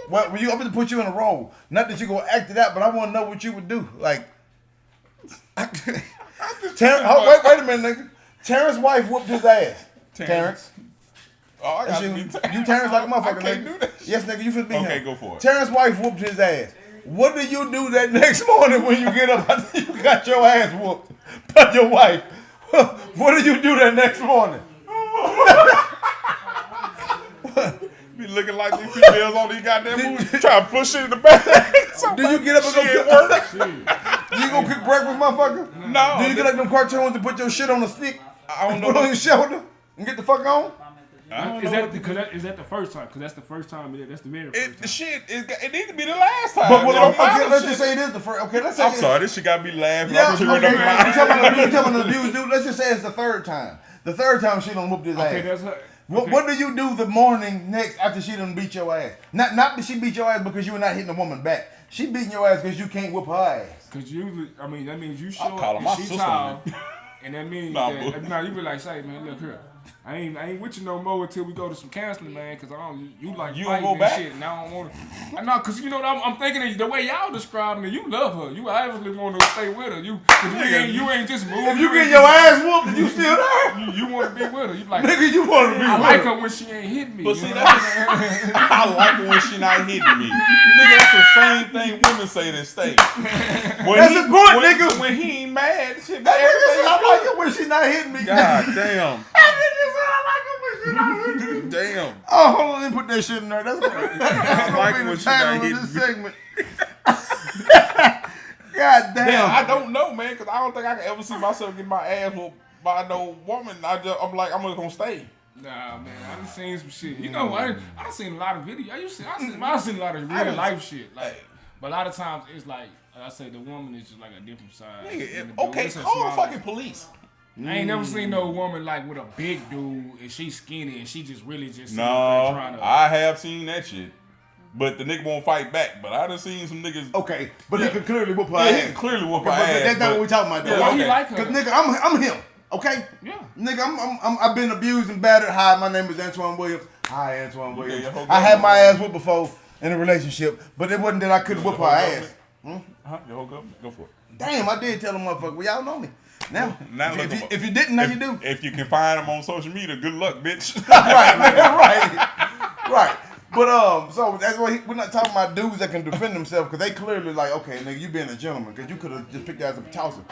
Well, I'm going to put you in a role. Not that you going to act it out, but I want to know what you would do. Like, wait a minute, nigga. Terrence's wife whooped his ass. Terrence. Oh, I got you Terrence like a motherfucker, I can't nigga. do that. Yes, nigga, you fit be him. Okay, go for it. Terrence's wife whooped his ass. What do you do that next morning when you get up after you got your ass whooped by your wife? What do you do that next morning? Be looking like these females on these goddamn movies, trying to push shit in the back. Do you get up and go cook work? Do you go cook breakfast, motherfucker? No. Do you get like them cartoons to put your shit on a stick? I don't know. Put on your shoulder and get the fuck on? Is that the first time? Because that's the first time. That's the very first time. It needs to be the last time. But let's just say it is the first. Okay, let's say I'm sorry, this shit got me laughing. Yeah, I'm cheering up my you talking about abuse, dude? Let's just say it's the third time. The third time she done whooped his ass. Okay, that's her. What do you do the morning next after she done beat your ass? Not that she beat your ass because you were not hitting a woman back. She beating your ass because you can't whoop her ass. Because usually, I mean, that means you show call up her my and she sister. tall. And that means you be like, say, man, look here. I ain't with you no more until we go to some counseling, man. Cause you like you fighting go and back? shit, and I don't want to. No, cause you know I'm thinking the way y'all describing it. You love her. You obviously want to stay with her. You ain't just moving. If you get your ass whooped and you still there, you want to be with her. You like nigga, you want to be with her. I like her when she ain't hitting me. But see, I like her when she not hitting me. Nigga, that's the same thing women say that stay. That's his point, nigga. When he ain't mad, shit, That nigga said I like it when she not hitting me. God damn. That nigga said I like it when she not hitting me. Damn. Oh, hold on, let me put that shit in there. That's like gonna be when the she title not of hitting this me. segment. God damn. Yeah, I don't know, man, because I don't think I can ever see myself get my ass whooped by no woman. I'm just gonna stay. Nah, man, I done seen some shit. You know, I done seen a lot of videos. I seen a lot of real life shit. Like, but a lot of times it's like I say, the woman is just like a different side. Okay, call the fucking police. I ain't never seen no woman like with a big dude and she skinny and she just really just No, trying to. I have seen that shit. But the nigga won't fight back. But I done seen some niggas. Okay, but he can clearly whoop her Yeah, ass. he can clearly whoop her But ass. that's not what we talking about, though. Yeah, Why okay. he like her? Cause nigga, I'm him. Okay. Yeah. Nigga, I've been abused and battered. Hi, my name is Antoine Williams. Hi, Antoine Williams. your whole I had government. my ass whooped before in a relationship, but it wasn't that I couldn't whoop her ass. Your whole government? Go for it. Damn, I did tell them motherfucker. Well, y'all know me. Now look him up. if you didn't, now you do. If you can find them on social media, good luck, bitch. right. But so that's why we're not talking about dudes that can defend themselves, because they clearly like, okay, nigga, you being a gentleman, because you could have just picked your ass up and tossed him.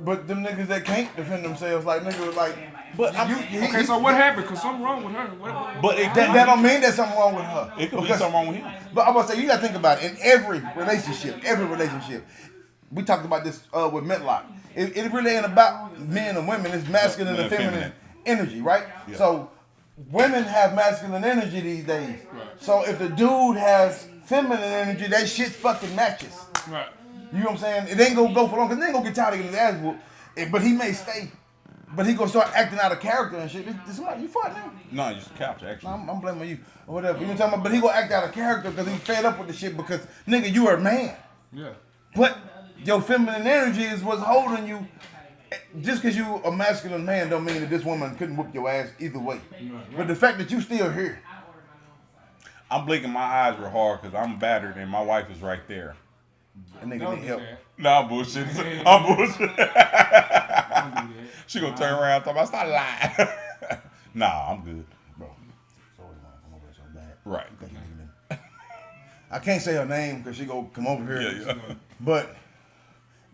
But them niggas that can't defend themselves, like nigga, like, but Okay, so what happened? Cause something wrong with her. What? But that don't mean there's something wrong with her. it could be something wrong with him. But I'm gonna say, you gotta think about it. In every relationship, we talked about this with Metlock. It really ain't about men and women. It's masculine and feminine energy, right? Yeah. So women have masculine energy these days. Right. So if the dude has feminine energy, that shit fucking matches. Right. You know what I'm saying? It ain't gonna go for long, because they ain't gonna get tired of getting his ass whooped. But he may stay. But he gonna start acting out of character and shit. Somebody, you fought now? No, you couch actually. I'm blaming you or whatever. You know what I'm talking about? But he gonna act out of character because he fed up with the shit, because nigga, you are a man. Yeah. But your feminine energy is what's holding you. Just because you a masculine man don't mean that this woman couldn't whoop your ass either way. Right. But the fact that you still here. I'm blinking my eyes real hard because I'm battered and my wife is right there. That nigga need help. Nah, I'm bullshit. I'm bullshit. She gonna turn around and talk about, stop lying. Nah, I'm good. Bro, it's always gonna come over so bad. Right. I can't say her name because she gonna come over here. Yeah. But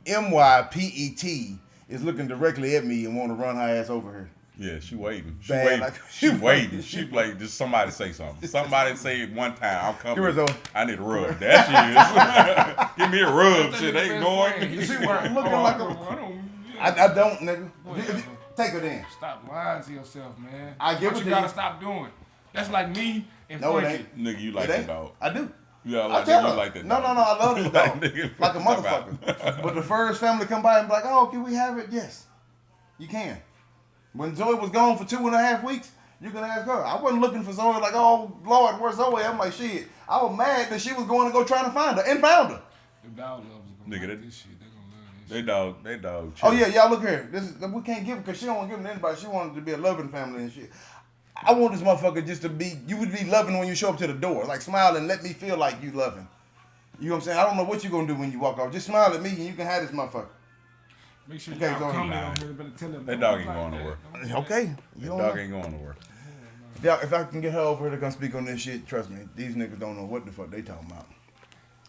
MYPET is looking directly at me and want to run her ass over here. Yeah, she waiting. She Bad, waiting. like- She waiting. She like, just somebody say something. Somebody say it one time. I'm coming. Give her some. I need a rub. That shit is. Give me a rub. Shit ain't going. You see what I'm looking like I don't, nigga. Take her then. Stop lying to yourself, man. I give what it you to gotta you. stop doing. That's like me and No, it Frankie. ain't. Nigga, you like It that ain't. dog. I do. Yeah, I like tell that. her. You like that No, dog. I love this Like dog. nigga, Like a talk about motherfucker. But the first family come by and be like, oh, can we have it? Yes. You can. When Zoe was gone for 2.5 weeks, you can ask her. I wasn't looking for Zoe like, oh, Lord, where's Zoe? I'm like, shit. I was mad that she was going to go trying to find her and found her. The dog loves Nigga, like that- this shit. They gonna love this They dog. Oh, yeah, y'all look here. We can't give her because she don't want to give them to anybody. She wanted to be a loving family and shit. I want this motherfucker just to be, you would be loving when you show up to the door. Like, smile and let me feel like you loving. You know what I'm saying? I don't know what you're going to do when you walk off. Just smile at me and you can have this motherfucker. Make sure Okay, y'all go ahead. comment on here, better tell them. That dog ain't going nowhere. Okay. You That don't dog know. ain't going nowhere. Yeah, if I can get her over here to come speak on this shit, trust me, these niggas don't know what the fuck they talking about.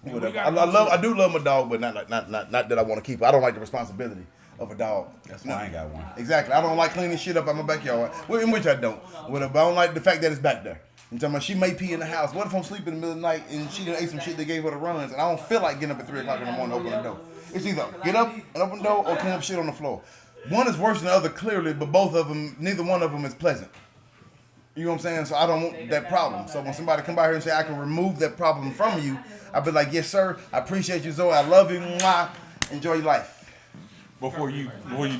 Yeah, Whatever. we gotta I do love my dog, but not that I want to keep her. I don't like the responsibility of a dog. That's why I ain't got one. Exactly. I don't like cleaning shit up out my backyard, in which I don't. Whatever. But I don't like the fact that it's back there. I'm talking about she may pee in the house. What if I'm sleeping in the middle of the night and she done ate some shit that gave her the runs and I don't feel like getting up at 3 o'clock in the morning to open the door? It's either get up and open the door or clean up shit on the floor. One is worse than the other clearly, but both of them, neither one of them is pleasant. You know what I'm saying? So I don't want that problem. So when somebody come by here and say I can remove that problem from you, I'll be like, yes, sir. I appreciate you, Zoe. I love you. Mwah. Enjoy your life. Before you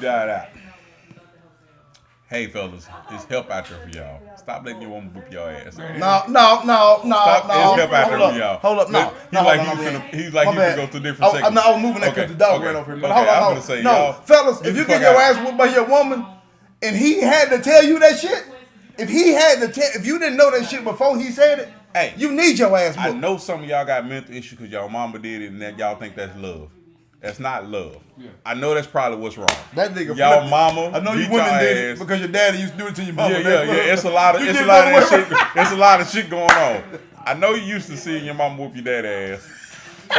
died out. Hey fellas, it's help out there for y'all. Stop letting your woman whoop your ass. No. Stop, it's help out there for y'all. Hold up, no. He's like you finna go to different segments. I was moving that because the dog ran over here. But hold on, I'm no. gonna say, No, y'all, fellas, get if the you fuck get your out. ass whooped by your woman, and he had to tell you that shit, if you didn't know that shit before he said it, hey, you need your ass booked. I know some of y'all got mental issues because y'all mama did it and that y'all think that's love. That's not love. Yeah. I know that's probably what's wrong. That nigga y'all mama. I know you women did it because your daddy used to do it to your mama. Yeah. It's a lot of shit. It's a lot of shit going on. I know you used to seeing your mama whoop your daddy ass.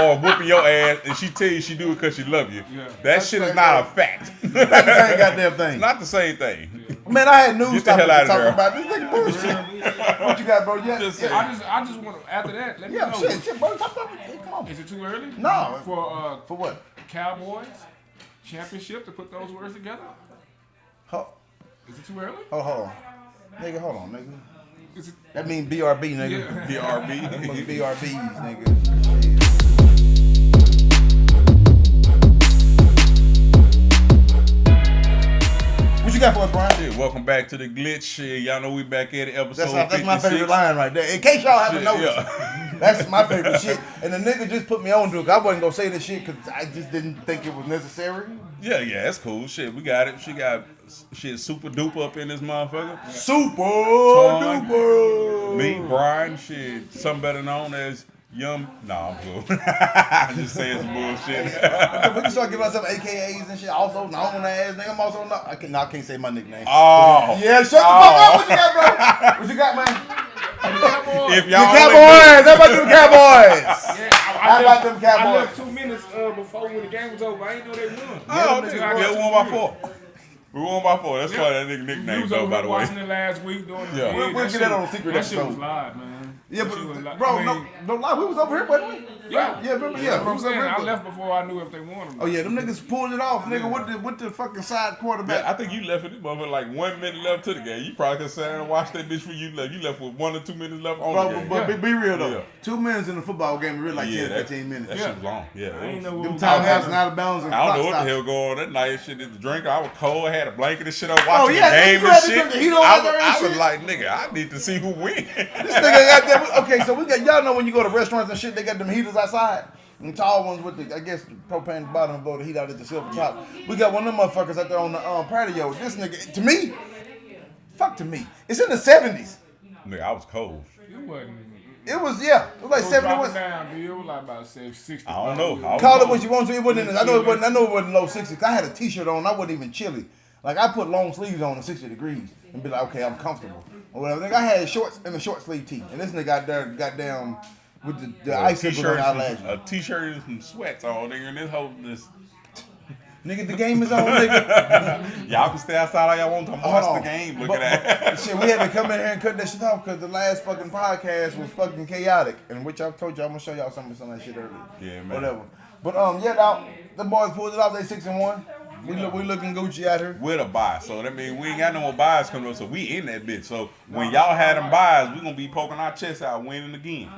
Or whooping your ass, and she tell you she do it because she love you. Yeah. That shit is not a fact. Not the same goddamn thing. It's not the same thing. Yeah. Man, I had news talking about this nigga bullshit. What you got, bro? I just want to, after that, let me know. Shit, bro. Come on. Is it too early? No. For what? Cowboys championship to put those words together? Is it too early? Hold on. Nigga, hold on, nigga. That mean BRB, nigga. Yeah. BRB. That must be BRBs, nigga. What you got for us, Brian? Yeah, welcome back to the Glitch. Y'all know we back at it, episode 56. That's my favorite line right there. In case y'all haven't noticed, that's my favorite shit. And the nigga just put me on to it. I wasn't gonna say this shit because I just didn't think it was necessary. Yeah, that's cool. Shit, we got it. She got shit super duper up in this motherfucker. Super duper. Me, Brian, shit, some better known as Young. Nah, I'm cool. I'm just saying some bullshit. We can start giving ourselves AKAs and shit. Also known as nigga. I'm also not. I can't say my nickname. Oh. Yeah, shut the fuck up. What you got, bro? What you got, man? If y'all the Cowboys. How about them Cowboys? How about them Cowboys? I left 2 minutes before when the game was over. I ain't know they won. Oh, nigga, we won by 4. We won by 4. That's why that nigga nickname though, by the way. Watching it last week doing the we'll get that on the secret episode. That shit was live, man. Yeah, but bro, no lie, we was over here, wasn't we? Yeah, remember? I'm saying I left before I knew if they won or not. Oh yeah, them niggas pulled it off, nigga. With the fucking side quarterback. Yeah, I think you left it motherfucker like 1 minute left to the game. You probably could sit down and watch that bitch for you left. You left with 1 or 2 minutes left on the game. But be real though. 2 minutes in the football game, really like 10, 15 minutes. That shit was long. Yeah, them timeouts and out of bounds. I don't know what the hell going on that night. Shit, the drink. I was cold. I had a blanket and shit up watching the game and shit. I was like, nigga, I need to see who win. This nigga got that. Okay, so we got y'all know when you go to restaurants and shit, they got them heaters outside. Them tall ones with the, I guess, the propane bottom blow the heat out at the silver top. We got one of them motherfuckers out there on the patio. This nigga, to me, it's in the 70s. Nigga, I was cold. It wasn't. It was, yeah. It was like 71. It was like about 60. I don't know. Call it what you want to. It wasn't. I know it wasn't low 60s. I had a t-shirt on. I wasn't even chilly. Like I put long sleeves on at 60 degrees and be like, okay, I'm comfortable or whatever. I had shorts and a short sleeve tee, and this nigga out there got down with the ice t-shirt on a t-shirt and some sweats on, nigga, and this whole this. Nigga, the game is on, nigga. Y'all can stay outside all y'all want to watch the game. Look at that. Shit, we had to come in here and cut that shit off because the last fucking podcast was fucking chaotic, and which I told y'all I'm gonna show y'all some of that shit earlier. Yeah, man. Whatever. But dog, the boys pulled it off. They 6-1. We looking Gucci out here. With a buy. So that means we ain't got no more buys coming up. So we in that bitch. So when y'all had them buys, we gonna be poking our chests out, winning again.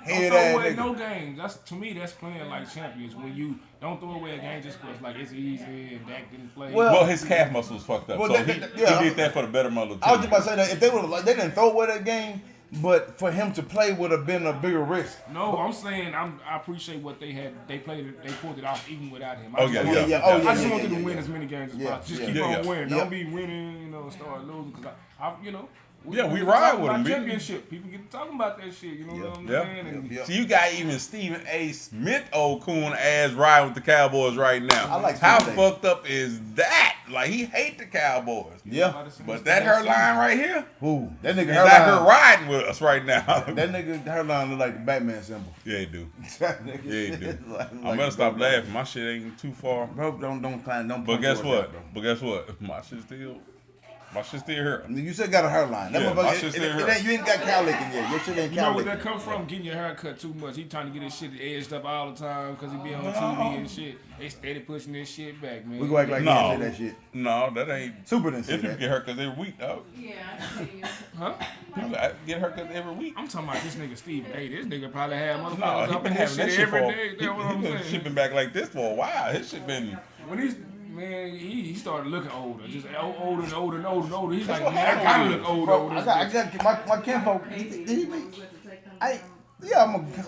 Don't throw away no games. To me, that's playing like champions. When you don't throw away a game just because like it's easy and Dak didn't play. Well, his calf muscle was fucked up. So he did that for the better mother. I was just about to say that if they would like they didn't throw away that game. But for him to play would have been a bigger risk. No, I'm saying I appreciate what they had. They played it. They pulled it off even without him. I just want them to win as many games as possible. Just keep on winning. Don't be winning, start losing. Because we ride with them. Championship. People get talking about that shit. You know what I'm saying? So you got even Stephen A. Smith, old coon ass, riding with the Cowboys right now. I like how fucked up is that? Like he hate the Cowboys. Yeah. But that hairline right here. Ooh, that nigga hairline. That her riding with us right now. That nigga hairline look like the Batman symbol. Yeah, he do. Yeah, he do. I'm gonna stop laughing. My shit ain't too far. Bro, don't climb. But guess what? My shit still here. You still got a hairline. That motherfucker, you ain't got cowlicking yet. Your shit ain't cowlicking. You know where that come from? Getting your hair cut too much. He trying to get his shit edged up all the time because he be on TV and shit. They steady pushing this shit back, man. We go act like he didn't say that shit. No, that ain't. Super didn't say that. If you get haircuts every week, dog. Yeah, I see you. Huh? People get haircuts every week. I'm talking about this nigga Stephen A. This nigga probably had motherfuckers up and having that shit every day. That's what I'm saying. His shit been back like this for a while. His shit been. When he's man, he started looking older, just older and older and older and older. He's like, man, I gotta look older. I got my kinfolk. I'm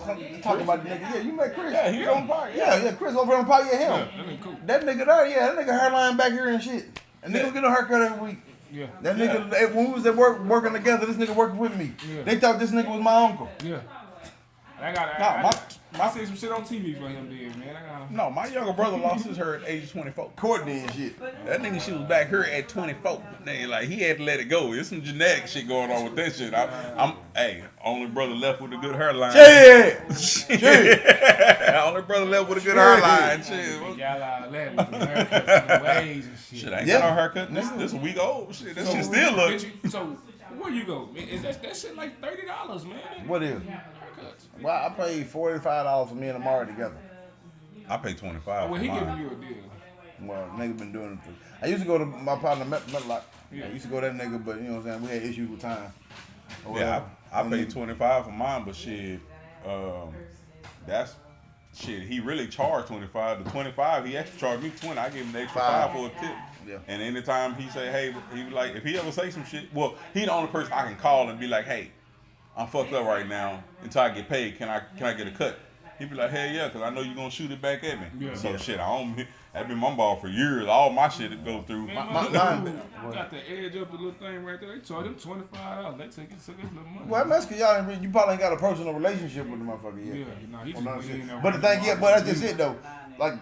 gonna talk about the nigga. Yeah, you met Chris. Yeah, he on park. Yeah, Chris over on park. Yeah, him. Yeah, that ain't cool. That nigga there, that nigga hairline back here and shit. And they don't get no haircut every week. Yeah. That nigga, when we was at work working together, this nigga working with me. Yeah. They thought this nigga was my uncle. Yeah. I see some shit on TV for him, then, man. No, my younger brother lost his hair at age 24. Courtney and shit. That nigga shit was back here at 24. Nigga, like he had to let it go. There's some genetic shit going on with that shit. Hey, only brother left with a good hairline. Shit. Only brother left with a good hairline. Shit. Y'all let haircuts ways and shit. Shit, I ain't got no haircut. This a week old. Shit, that shit still look. So where you go? Is that shit like $30, man? What is? Haircuts. Well, I paid $45 for me and Amari together. I paid $25. Well, he for giving mine. you a deal. Well, nigga been doing it for. I used to go to my partner Metlock. I used to go to that nigga, but you know what I'm saying? We had issues with time. Yeah, I paid $25 for mine, but shit, that's shit. He really charged $25. The $25, he actually charged me $20. I gave him the extra $5 for a tip. Yeah. And anytime he say, hey, he was like, if he ever say some shit, well, he the only person I can call and be like, hey, I'm fucked up right now. Until I get paid, can I get a cut? He'd be like, hell yeah, because I know you're going to shoot it back at me. Yeah. So shit, I've been my ball for years. All my shit to go through. Man, got the edge up the little thing right there. They charge him $25. They take his little money. Well, that's because you probably ain't got a personal relationship with the motherfucker yet. Yeah, he just went in there. But the thing, but that's just it though. Like,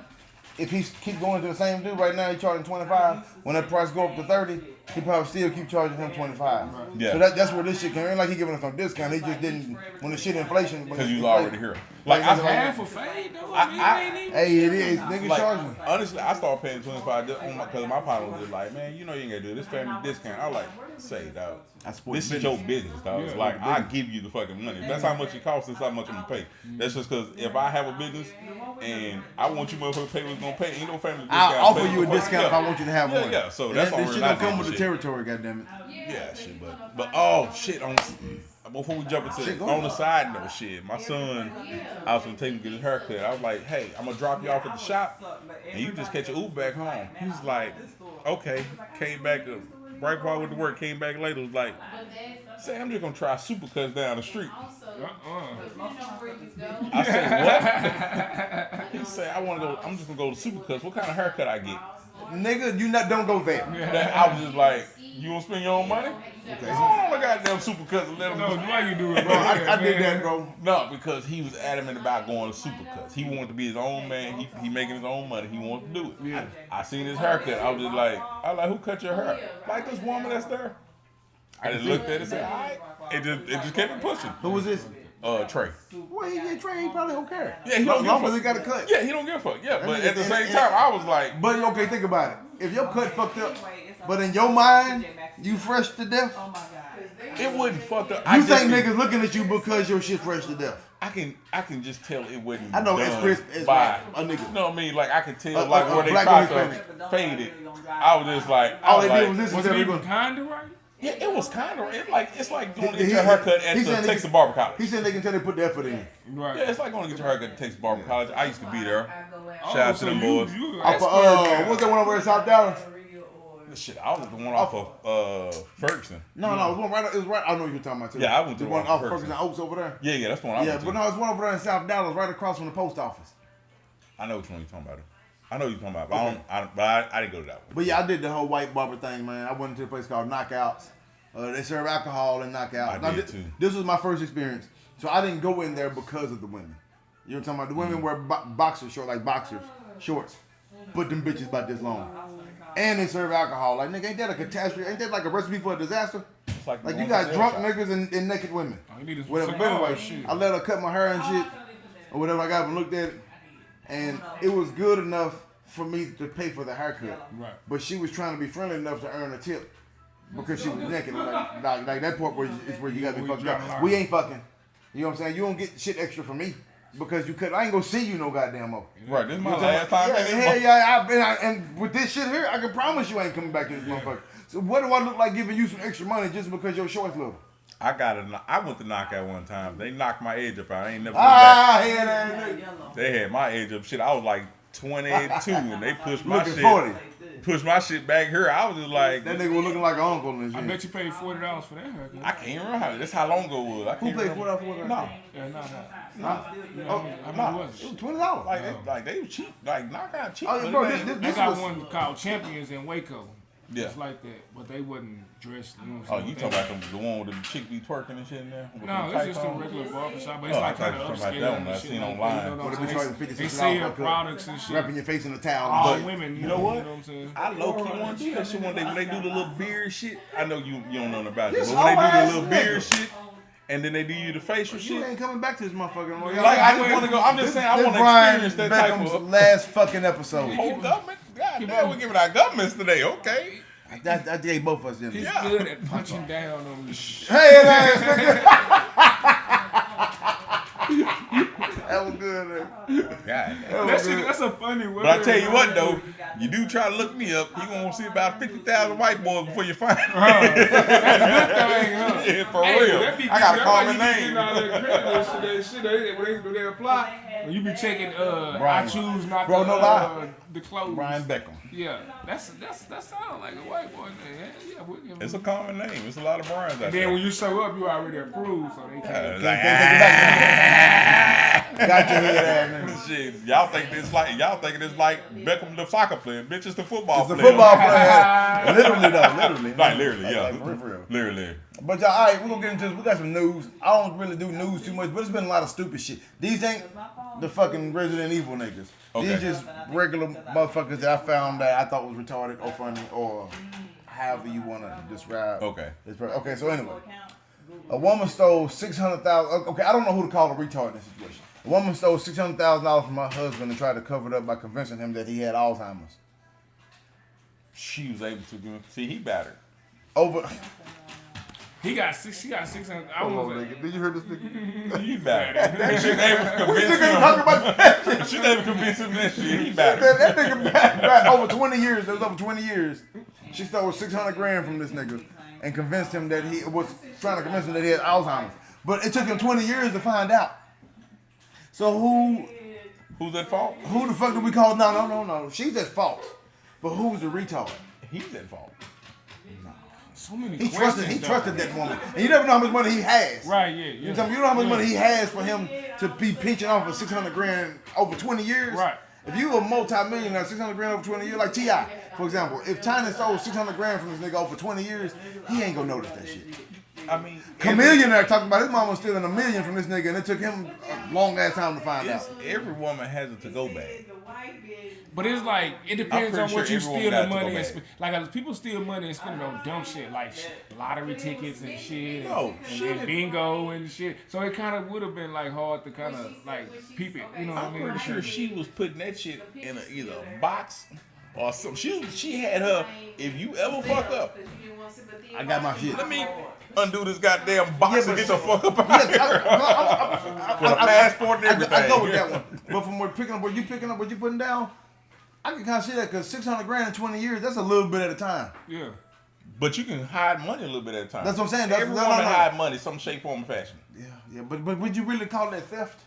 if he keep going to the same dude right now, he charging 25. When that price go up to 30, he probably still keep charging him 25. Yeah. So that's where this shit came. Ain't like he giving us no discount. He just didn't when the shit inflation. Because you was already here. Like I half a fade though. I mean, hey, it is niggas like, charging. honestly, I started paying $25 because my partner was just like, man, you know you ain't gonna do this family discount. I was like, say, dog, this is your business, dog. It's like I give you the fucking money. If that's how much it costs. That's how much I'm gonna pay. That's just because if I have a business and I want you motherfuckers to pay what's gonna pay, ain't no family discount. I'll offer you a discount if I want you to have one. Yeah. So that's all. This shit don't come with the territory, goddammit. Yeah, shit, but oh shit, before we jump into it, on the side note, shit, my son, I was gonna take him to get his haircut. I was like, hey, I'm gonna drop you off at the shop, and you just catch an Uber back home. He's like, okay. Came back right before I went to work. Came back later. Was like, say I'm just gonna try Supercuts down the street. I said what? He said I'm just gonna go to Supercuts. What kind of haircut I get? Nigga, don't go there. I was just like, you want to spend your own money? Okay. Oh my goddamn Supercuts and let him no, why you do it, bro? I did that, bro. No, because he was adamant about going to Supercuts. He wanted to be his own man. He making his own money. He wanted to do it. Yeah. I seen his haircut. I was like, who cut your hair? Like this woman that's there. I just looked at it and said, all right. It just kept me pushing. Who was this? Trey. Well, Trey, he probably don't care. Yeah, he don't give a fuck. He got a cut. Yeah, he don't give a fuck. Yeah, but at the same time, I was like, but okay, think about it. If your cut fucked up, but in your mind, you fresh to death. it wouldn't fucked up. You think niggas looking at you because your shit fresh to death? I can just tell it wasn't. I know done it's crisp as by a nigga. You know what I mean? Like I could tell, like where they black tried or to fade it. I was just like, all they did was this. Was it even kinda right? Yeah, it was kind of it's like going to get your haircut at the Texas Barber College. He said they can tell they put the effort in. Right. Yeah, it's like going to get your haircut at Texas Barber College. I used to be there. Shout out to them boys. What's that one over in South Dallas? Shit, I was the one off of Ferguson. No, it was one right. It was right. I know what you're talking about too. Yeah, I went to the one off Ferguson Oaks over there. Yeah, that's the one I went to. Yeah, but no, it's one over there in South Dallas, right across from the post office. I know which one you're talking about. I know what you're talking about, but I didn't go to that one. But yeah, I did the whole white barber thing, man. I went to a place called Knockouts. They serve alcohol and knockouts. I did too. This was my first experience, so I didn't go in there because of the women. You know what I'm talking about? The women wear boxer shorts, like boxers shorts, but them bitches about this long, and they serve alcohol. Like nigga, ain't that a catastrophe? Ain't that like a recipe for a disaster? Like you got drunk niggas and naked women. Whatever. But anyway, I let her cut my hair and shit, or whatever. I got and looked at it, and it was good enough for me to pay for the haircut. Right. But she was trying to be friendly enough to earn a tip. Because she was naked, like that part where you gotta be fucked up. We ain't fucking. You know what I'm saying? You don't get shit extra from me because you could. I ain't gonna see you no goddamn more. Right, this is my last time. And with this shit here, I can promise you ain't coming back to this motherfucker. So what do I look like giving you some extra money just because your shorts little? I went to knockout one time. They knocked my age up. I ain't never been back. They had my age up. Shit, I was like 22 and they pushed my shit. 40. Pushed my shit back here. I was just like, that nigga was looking like an uncle and shit. I bet you paid $40 for that haircut. I can't remember. That's how long ago it was. Who paid $40 for that? No. Yeah, no. It was $20. Like they were cheap. Like knockout cheap. Oh, bro, they got one called Champions in Waco. just like that, but they wasn't dressed. You know what Oh, I'm saying? you talking about the one with the chick be twerking and shit in there? No, it's just a regular barbershop, but it's like kind of upscale and I shit seen like online. that. You know what I'm What saying? they They sell products and shit. Wrapping your face in a towel. All But women, You know what? You know what I'm saying? I low key want to do that shit one day when they do the little beard shit. I know you don't know nothing about it, This but when they do whole the little ass beard nigga. shit and then they do you the facial You shit. ain't coming back to this motherfucker no more. Like I just want to go. I'm just saying I want to experience that type Beckham's of last fucking episode. whole government. God damn, we're giving our governments today. Okay. I gave both of us them. He's good at punching down on the Hey, ass nigga. That was good. God damn. That's a funny word. But I tell you what though, you do try to look me up, you gonna see about 50,000 white boys before you find me. That's a good thing, huh? Yeah, for Hey, real. that be I gotta good. call That's my why you be name. getting all that shit, when they apply. When you be checking, I Brian. choose not Bro, to, no lie. the clothes. Brian Beckham. Yeah, that sounds like a white boy name. Yeah, we give It's him. a common name. It's a lot of Brian's out Then there. when you show up, you already approved, so they can't. It's like, Got your head ass nigga. shit, y'all think it's like Beckham the soccer player, bitch. It's the football It's the player. football player. Literally though, literally. Like literally, Like, yeah. like, for real. Literally. But y'all, all right, we're gonna get into this. We got some news. I don't really do news too much, but it's been a lot of stupid shit. These ain't the fucking Resident Evil niggas. Okay. These just regular motherfuckers that I found that I thought was retarded or funny or however you wanna describe. Okay. This person. Okay, so anyway, a woman stole $600,000. Okay, I don't know who to call a retard in this situation. A woman stole $600,000 from her husband and tried to cover it up by convincing him that he had Alzheimer's. She was able to see he battered. Over. She got 600. I Hold on, was nigga. Did you hear this nigga? He battered. She was able to We convince nigga talking him. about that shit. She was able to convince him that shit. He battered. That nigga back over 20 years. It was over 20 years. She stole $600,000 from this nigga and convinced him that he was trying to convince him that he had Alzheimer's. But it took him 20 years to find out. So Who's at fault? who the fuck do we call? No. She's at fault. But who's the retard? He's at fault. so many He questions. trusted that woman. And you never know how much money he has. Right, yeah. You know how much money he has for him to be pinching off of $600,000 over 20 years? Right. If you a multi-millionaire, $600,000 over 20 years, like T.I., for example, if Tiny stole $600,000 from this nigga over 20 years, he ain't gonna notice that shit. I mean, Chameleonaire talking about his mama stealing $1 million from this nigga, and it took him a long ass time to find out. every woman has a to-go bag. But it's like, it depends I'm on what pretty you sure steal everyone the got money to and go spend. Like, people steal money and spend it on dumb shit, like lottery tickets and shit. No, and, shit. and bingo and shit. So it kind of would have been like hard to kind of like peep it. You know what I I'm mean? pretty sure she was putting that shit in either a box or something. She had her, if you ever fuck up, I got my shit. let me undo this goddamn box Yeah, and but get the so- fuck up out of here. With a passport and everything. I go with that one. But from what you picking up, what you putting down, I can kind of see that because $600,000 in 20 years, that's a little bit at a time. Yeah. But you can hide money a little bit at a time. That's what I'm saying. Every No. woman hide money, some shape, form, or fashion. Yeah, but would you really call that theft?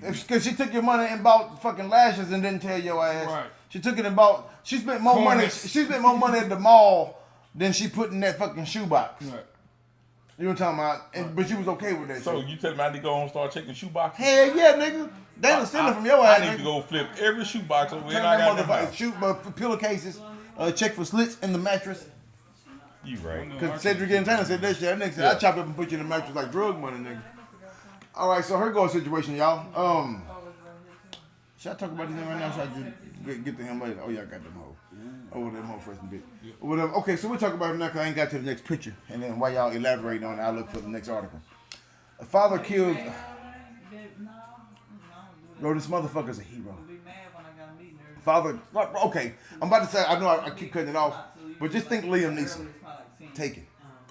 Because she took your money and bought fucking lashes and didn't tell your ass. Right. She took it and bought. She spent more money. Cornets. She spent more money at the mall than she put in that fucking shoebox. Right. You know what I'm talking about? And, but you was okay with that. So shit. you tell me I need to go home and start checking shoe boxes? Hell yeah, nigga. They done stealing from your ass. I need to nigga. go flip every shoe box over here Turn I that got in the motherfucker. house. Shoot pillowcases. Check for slits in the mattress. You right. Cause Cedric and Tanner said that shit. That nigga said I chop up and put you in the mattress like drug money, nigga. All right, so her goal situation, y'all. Should I talk about this right now? Should I just get to him later? Oh yeah, I got them hoes. Over them hoes first a bit. Or whatever. Okay, so we'll talk about it now because I ain't got to the next picture, and then while y'all elaborate on it, I'll look for the next article. A father kills. Bro, this motherfucker's a hero. Father. Okay, I'm about to say. I know I keep cutting it off, but just think Liam Neeson. Take it.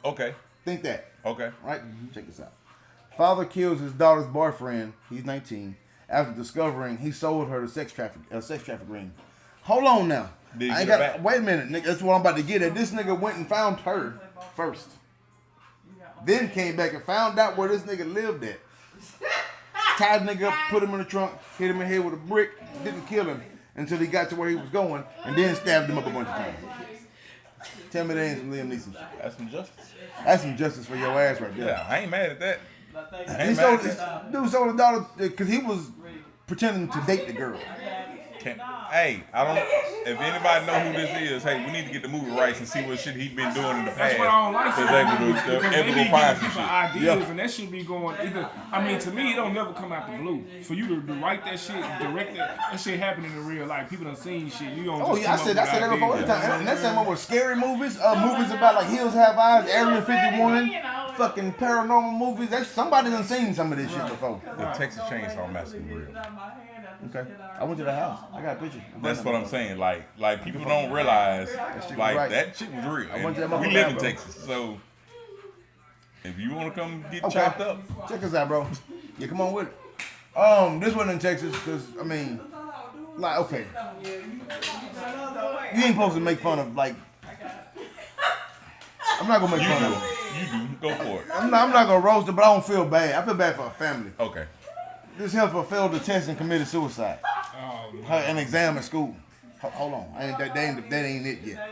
Okay. Think that. Okay. Right? Check this out. Father kills his daughter's boyfriend, he's 19, after discovering he sold her to sex traffic ring. Hold on now. Did he I ain't get her got. back? Wait a minute, nigga. That's what I'm about to get at. This nigga went and found her first. Then came back and found out where this nigga lived at. Tied the nigga up, put him in the trunk, hit him in the head with a brick, didn't kill him until he got to where he was going, and then stabbed him up a bunch of times. Tell me that ain't some Liam Neeson. That's some justice. That's some justice for your ass right there. Yeah, I ain't mad at that. I He ain't sold mad at that. dude sold his daughter because he was pretending to date the girl. Hey, I don't. If anybody know who this is, hey, we need to get the movie rights and see what shit he been doing in the past. That's what I don't like. Because they be giving some people shit. ideas, and that should be going either. I mean, to me, it don't never come out the blue. For you to write that shit, direct that shit happening in real life. People done seen shit. You don't. Oh just yeah, I come said up that with before. ideas. And that's same with scary movies, movies about like Hills Have Eyes, Area 51, fucking paranormal movies. Somebody done seen some of this shit before. The Texas Chainsaw Massacre real. Okay, I went to the house. I got a picture. That's what I'm saying. Like people don't realize, like right. that shit was real. I went to And that we live in bro. Texas, so if you want to come get Okay. chopped up, Check us out, bro. Yeah, come on with it. This one in Texas, cause I mean, like, okay, you ain't supposed to make fun of like. I'm not gonna make fun of it. you do go for it. I'm not gonna roast it, but I don't feel bad. I feel bad for her family. Okay. This heifer failed the test and committed suicide. An exam at school. Hold on, that ain't it yet.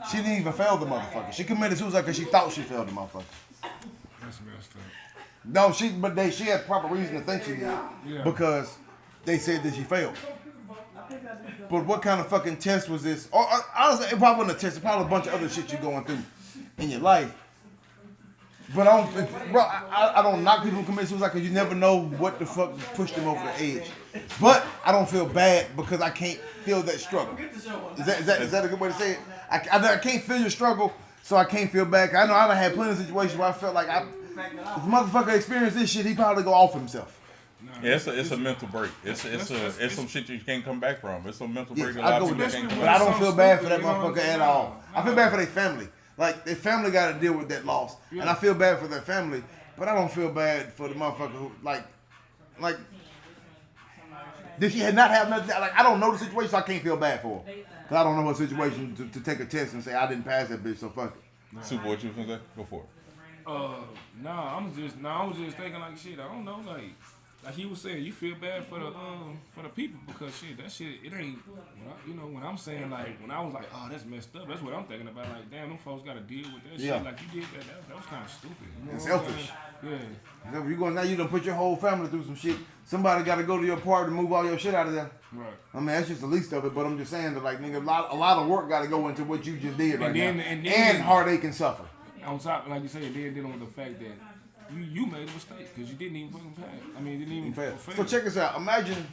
She didn't even fail the motherfucker. She committed suicide because she thought she failed the motherfucker. That's messed up. No, she had proper reason to think she did because they said that she failed. But what kind of fucking test was this? Or honestly, it probably wasn't a test. It probably a bunch of other shit you're going through in your life. But I don't knock people who commit suicide because you never know what the fuck pushed them over the edge. But I don't feel bad because I can't feel that struggle. Is that a good way to say it? I can't feel your struggle, so I can't feel bad. I know I done had plenty of situations where I felt like if the motherfucker experienced this shit, he probably go off himself. Yeah, it's a mental break. It's some shit you can't come back from. It's a mental break. Yes, I go with that. But I don't feel bad for that motherfucker at all. I feel bad for their family. Like, their family got to deal with that loss. Yeah. And I feel bad for their family, but I don't feel bad for the motherfucker who, like, did she not have nothing? Like, I don't know the situation, so I can't feel bad for her. Because I don't know her situation to take a test and say, I didn't pass that bitch, so fuck it. Super, what you gonna say? Go for it. I was just thinking like shit. I don't know, like he was saying, you feel bad for the people because shit, that shit, it ain't. When I'm saying like when I was like, oh, that's messed up. That's what I'm thinking about. Like, damn, them folks got to deal with that shit. Like you did that was kind of stupid. It's selfish. Yeah. You going now? You done put your whole family through some shit. Somebody got to go to your party to move all your shit out of there. Right. I mean, that's just the least of it. But I'm just saying that, like, nigga, a lot of work got to go into what you just did right now, and heartache and suffer. On top, like you said, then dealing with the fact that you made a mistake because you didn't even fucking pass. I mean, you didn't even fail. So check this out. Imagine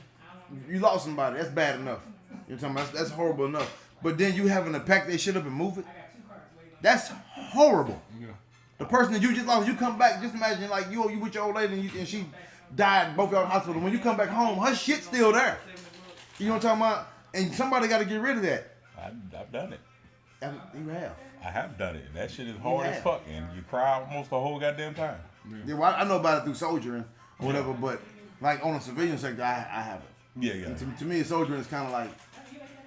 you lost somebody. That's bad enough. You're talking about that's horrible enough. But then you having to pack that shit up and move it. That's horrible. Yeah. The person that you just lost, you come back. Just imagine like you with your old lady and she died. Both of y'all in the hospital. When you come back home, her shit's still there. You know what I'm talking about? And somebody got to get rid of that. I've done it. You have. I have done it. That shit is hard as fuck, and you cry almost the whole goddamn time. Yeah, well, I know about it through soldiering or whatever, but like on a civilian sector, I haven't. Yeah. To me, soldiering is kind of like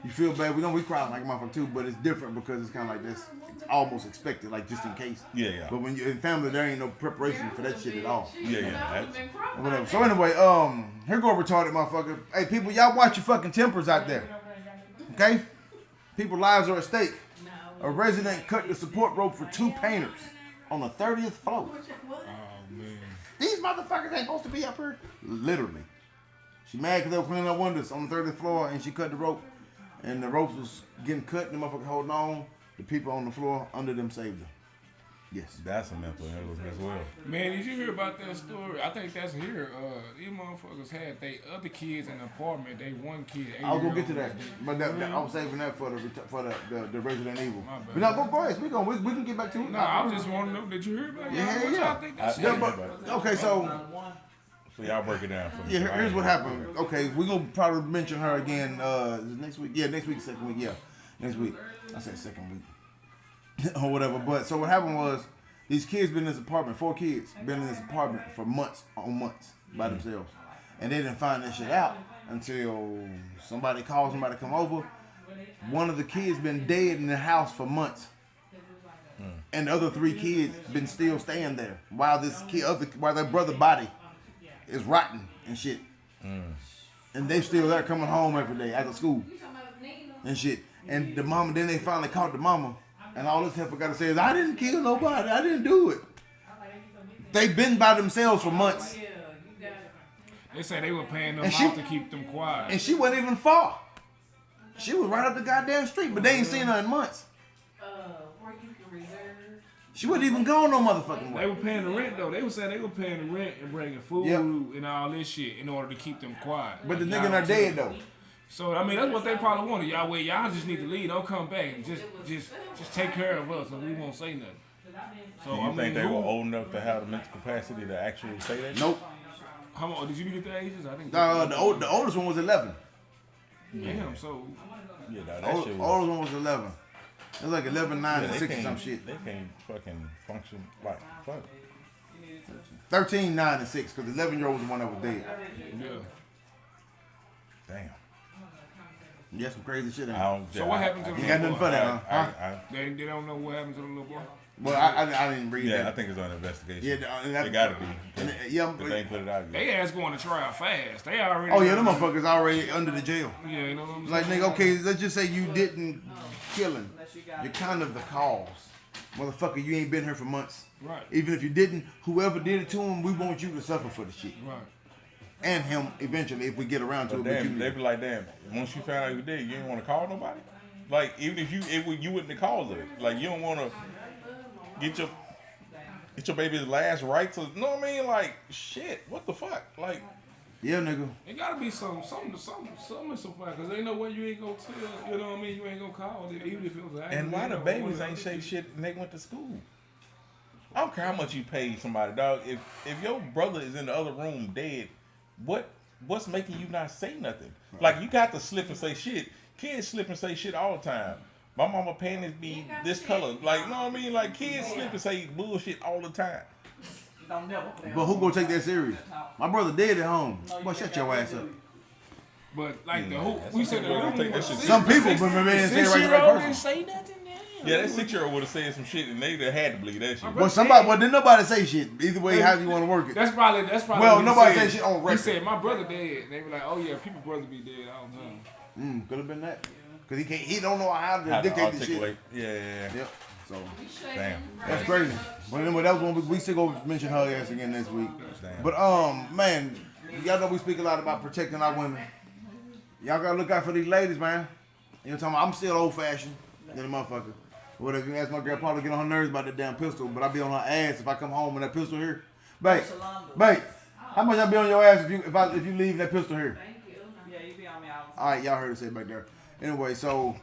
you feel bad. We cry like a motherfucker too, but it's different because it's kind of like this. It's almost expected, like just in case. Yeah. But when you're in family, there ain't no preparation for that shit at all. Yeah. Whatever. So anyway, here go a retarded motherfucker. Hey, people, y'all watch your fucking tempers out there. Okay? People's lives are at stake. A resident cut the support rope for 2 painters on the 30th floor. Oh, man. These motherfuckers ain't supposed to be up here. Literally. She mad because they were cleaning up windows on the 30th floor and she cut the rope. And the ropes was getting cut and the motherfucker holding on. The people on the floor under them saved her. Yes. That's a mental illness as well. Man, did you hear about that story? I think that's here. These motherfuckers had they other kids in the apartment. They one kid. I was gonna get to that, but I was saving that for the Resident Evil. But now go ahead. We can get back to it. No, I just want to know. Did you hear about that? Yeah. Okay, so y'all break it down for me. Yeah, here's what happened. Okay, we're gonna probably mention her again next week. Yeah, next week, second week. Yeah, next week. I said second week. Or whatever. But so what happened was these kids been in this apartment, 4 kids been in this apartment for months on months by themselves. And they didn't find that shit out until somebody called somebody to come over. One of the kids been dead in the house for months. And the other 3 kids been still staying there while while their brother's body is rotten and shit. And they still there coming home every day after school and shit. And the mama, then they finally caught the mama. And all this heifer got to say is, I didn't kill nobody. I didn't do it. They've been by themselves for months. They say they were paying them And off to keep them quiet. And she wasn't even far. She was right up the goddamn street, but they ain't seen her in months. Where you can reserve. She wasn't even going no motherfucking They way. were paying the rent though. They were saying they were paying the rent and bringing food and all this shit in order to keep them quiet. But the Like, nigga not dead though. So I mean that's what they probably wanted. Y'all wait, y'all just need to leave. Don't come back. Just take care of us, and we won't say nothing. So Do you think they were old enough to have the mental capacity to actually say that? Nope. How much did you get the ages? I think The oldest one was 11. Damn. So Yeah, The that shit was. oldest one was 11. It was like 11, 9, and they 6 or can't- some shit. They can't fucking function like fuck. 13, 9, and 6, because the 11-year-old was the one that was dead. yeah. Damn. Yeah, some crazy shit in I there. don't, So what happened to the You got little nothing boy? for that, huh? They don't know what happened to the little boy. Well, I didn't read Yeah, I that. think it's on investigation. Yeah, and that- It gotta be. and, yeah, But they ain't put it out yet. They ass going to trial fast. They already. oh yeah, them motherfuckers already under the jail. Yeah, you know what I'm saying. Like nigga, okay, let's just say you didn't kill him. You're kind of the cause. Motherfucker, you ain't been here for months. Right. Even if you didn't, whoever did it to him, we want you to suffer for the shit. Right. And him eventually if we get around to But it. But damn, you, they be like, damn, once you found out you did, you didn't want to call nobody? Like, even if you wouldn't have called it. Like, you don't want to get your baby's last rights. You know what I mean? Like, shit, what the fuck? Like, yeah, nigga. It gotta be something in some fire, cause ain't no way you ain't gonna tell. You know what I mean? You ain't gonna call it, even if it was an and why the accident or babies whatever. ain't say shit and they went to school? I don't care how much you paid somebody, dog. If your brother is in the other room dead, what's making you not say nothing? Like, you got to slip and say shit. Kids slip and say shit all the time. My mama panties be this color. Like, you know what I mean? Like, kids slip and say bullshit all the time. But who gonna take that serious? My brother dead at home. Boy, shut your ass up. But like the who we said the little take one, that shit Some people, but my man say right to the right 6-year-old didn't person. say nothing. Yeah, that 6-year-old would have said some shit and they'd have had to believe that shit. Well, didn't nobody say shit. Either way, how you want to work it. That's probably. Well, what he nobody said. said shit on record. He said my brother dead. They were like, oh yeah, people brother be dead all the time. Could have been that. Cause he don't know how to How to dictate the shit. articulate. Yeah. Yep. So Damn. that's crazy. But anyway, that was one we still gonna mention her ass again next week. Damn. But man, y'all know we speak a lot about protecting our women. Y'all gotta look out for these ladies, man. You know what I'm talking about? I'm still old fashioned than a motherfucker. Whatever, you ask my girl probably get on her nerves about that damn pistol, but I be on her ass if I come home with that pistol here. Babe, how much I be on your ass if you leave that pistol here? Yeah, you be on me all the time. All right, y'all heard it say back there. Anyway, so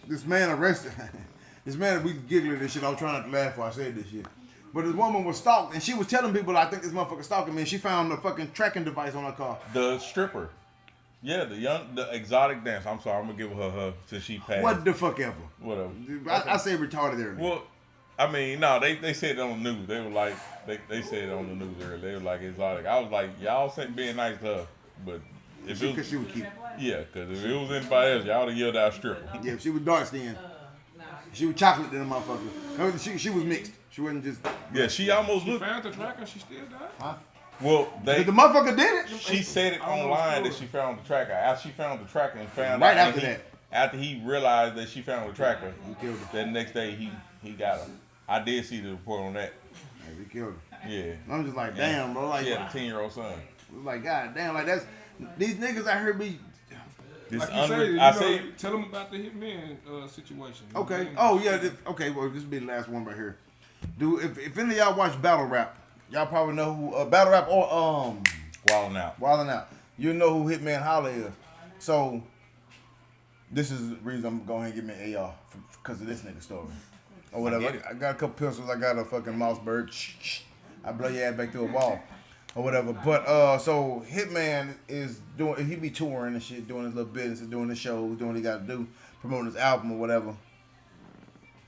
this man arrested. This man, we giggling this shit. I was trying not to laugh while I said this shit. But this woman was stalked, and she was telling people, I think this motherfucker stalking me, and she found a fucking tracking device on her car. The stripper. Yeah, the exotic dancer. I'm sorry, I'm gonna give her since she passed. What the fuck ever? Whatever. I say retarded earlier. Well, I mean, no, they said it on the news. They were like, they said it on the news earlier. They were like exotic. I was like, y'all said being nice to her, but if it Because was, she would keep. yeah, because if it was anybody else, y'all would have yelled out stripper. Yeah, she was dark skinned. She was chocolate than a motherfucker. She was mixed. She wasn't just. Yeah, she almost She looked. found the tracker. She still died. Huh? Well, But the motherfucker did it. she said it I don't know online the that story. she found the tracker. After she found the tracker and found Right out after he- that. after he realized that she found the tracker, He killed her. that next day he got her. I did see the report on that. Yeah, he killed her. Yeah. I'm just like, damn, bro. Like, She had a 10-year-old son. like, god damn, like that's these niggas out here be. This Like you said, I said, tell them about the hitman situation. Okay. Oh yeah. Okay. Well, this will be the last one right here. If any of y'all watch battle rap, y'all probably know who battle rap or wilding out. Wildin' Out. You know who Hitman Holla is. So this is the reason I'm going ahead and give me an AR because of this nigga story or whatever. get it. I got a couple pistols. I got a fucking Mossberg. I blow your ass back through a wall or whatever. But so Hitman is doing. He be touring and shit, doing his little business, doing his shows, doing what he got to do, promoting his album or whatever.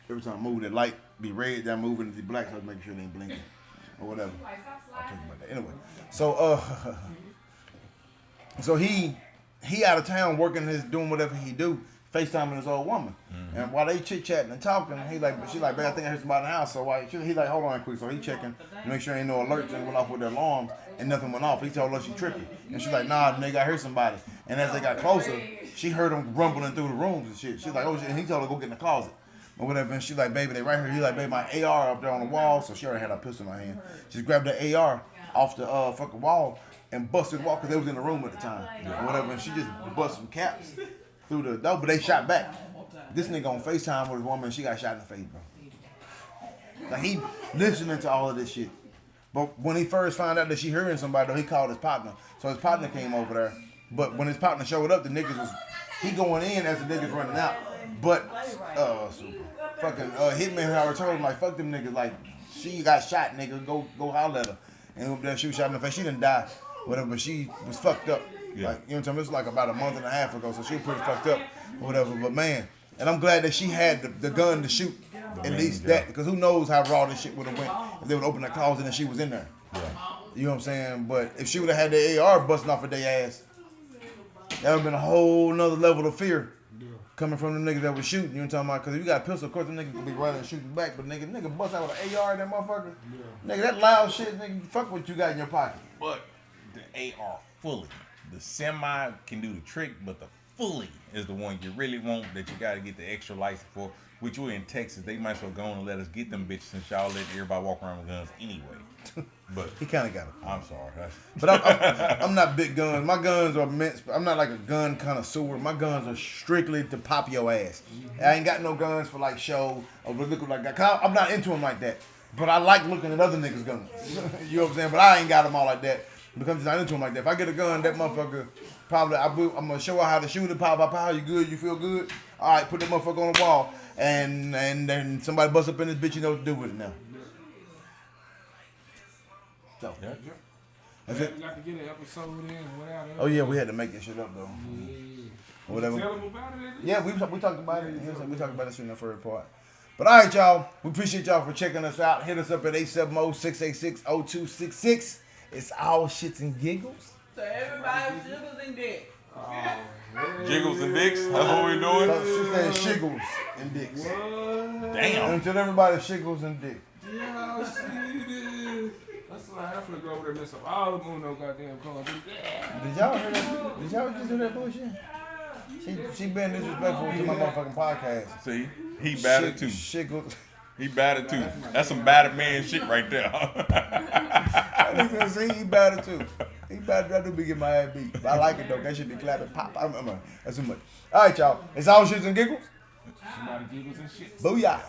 Every time I move, that light be red. Then I move into the black, so I make sure they ain't blinking or whatever. I'll talk about that anyway. So so he out of town working doing whatever he do, FaceTiming his old woman. Mm-hmm. And while they chit chatting and talking, she like, babe, I think I heard somebody in the house. So he like, hold on quick. So he checking to make sure ain't no alerts and went off with their alarms and nothing went off. He told her she tripping. And she's like, nah, nigga, I heard somebody. And as they got closer, she heard them rumbling through the rooms and shit. She's like, oh shit. And he told her go get in the closet or whatever. And she's like, baby, they right here. He like, babe, my AR up there on the wall. So she already had her pistol in her hand. She grabbed the AR off the fucking wall and busted the wall because they was in the room at the time or whatever, and she just bust some caps through the door, but they shot back. This nigga on FaceTime with his woman, she got shot in the face, bro. Like he listening to all of this shit. But when he first found out that she hearing somebody, though, he called his partner. So his partner came over there. But when his partner showed up, the niggas was he going in as the niggas running out. But fucking hitman had already told him like fuck them niggas, like she got shot, nigga, go holler at her. And then she was shot in the face. She didn't die, whatever, but she was fucked up. Yeah. Like, you know what I'm saying? It was like about a month and a half ago, so she was pretty fucked up or whatever. But man, and I'm glad that she had the gun to shoot at least that, because who knows how raw this shit would have went if they would open the closet and she was in there. Yeah. You know what I'm saying? But if she would have had the AR busting off of their ass, that would have been a whole nother level of fear coming from the niggas that was shooting. You know what I'm talking about? Because if you got a pistol, of course the nigga could be running and shooting back. But nigga bust out with an AR in that motherfucker. Yeah. Nigga, that loud shit, nigga, fuck what you got in your pocket. But the AR fully, the semi can do the trick, but the fully is the one you really want that you got to get the extra license for. Which we're in Texas, they might as well go on and let us get them bitches since y'all let everybody walk around with guns anyway. But he kind of got it. I'm sorry. But I'm not big guns. My guns are meant. I'm not like a gun connoisseur. My guns are strictly to pop your ass. I ain't got no guns for like show or look like that. I'm not into them like that. But I like looking at other niggas' guns. You know what I'm saying? But I ain't got them all like that because I'm just not into them like that. If I get a gun, that motherfucker probably I'm gonna show her how to shoot it. Pow, pow, pow. You good? You feel good? All right, put that motherfucker on the wall, and then somebody bust up in this bitch. You know what to do with it now. So, Yeah. that's it. We got to get an episode in without Oh yeah, we had to make this shit up though. Whatever. Tell them about it. Yeah, we talked about it. We talked about this in the first part. But all right, y'all. We appreciate y'all for checking us out. Hit us up at 870-686-0266. It's all shits and giggles. So everybody jiggles and dicks. Jiggles and dicks. That's what we doing. She said shiggles and dicks. Damn. Until everybody shiggles and dicks. Yeah, see, that's why I finna go over there and mess up all the Muno goddamn cars. Did y'all hear that? Did y'all just hear that bullshit? She been disrespectful to my motherfucking podcast. See, he battered too. Shiggles. He battered too. That's some battered man shit right there. See, he battered too. He battered. I do be getting my ass beat. But I like it though. That should be clapping. Pop. That's too much. All right, y'all. It's all shits and giggles. Somebody giggles and shit. Booyah.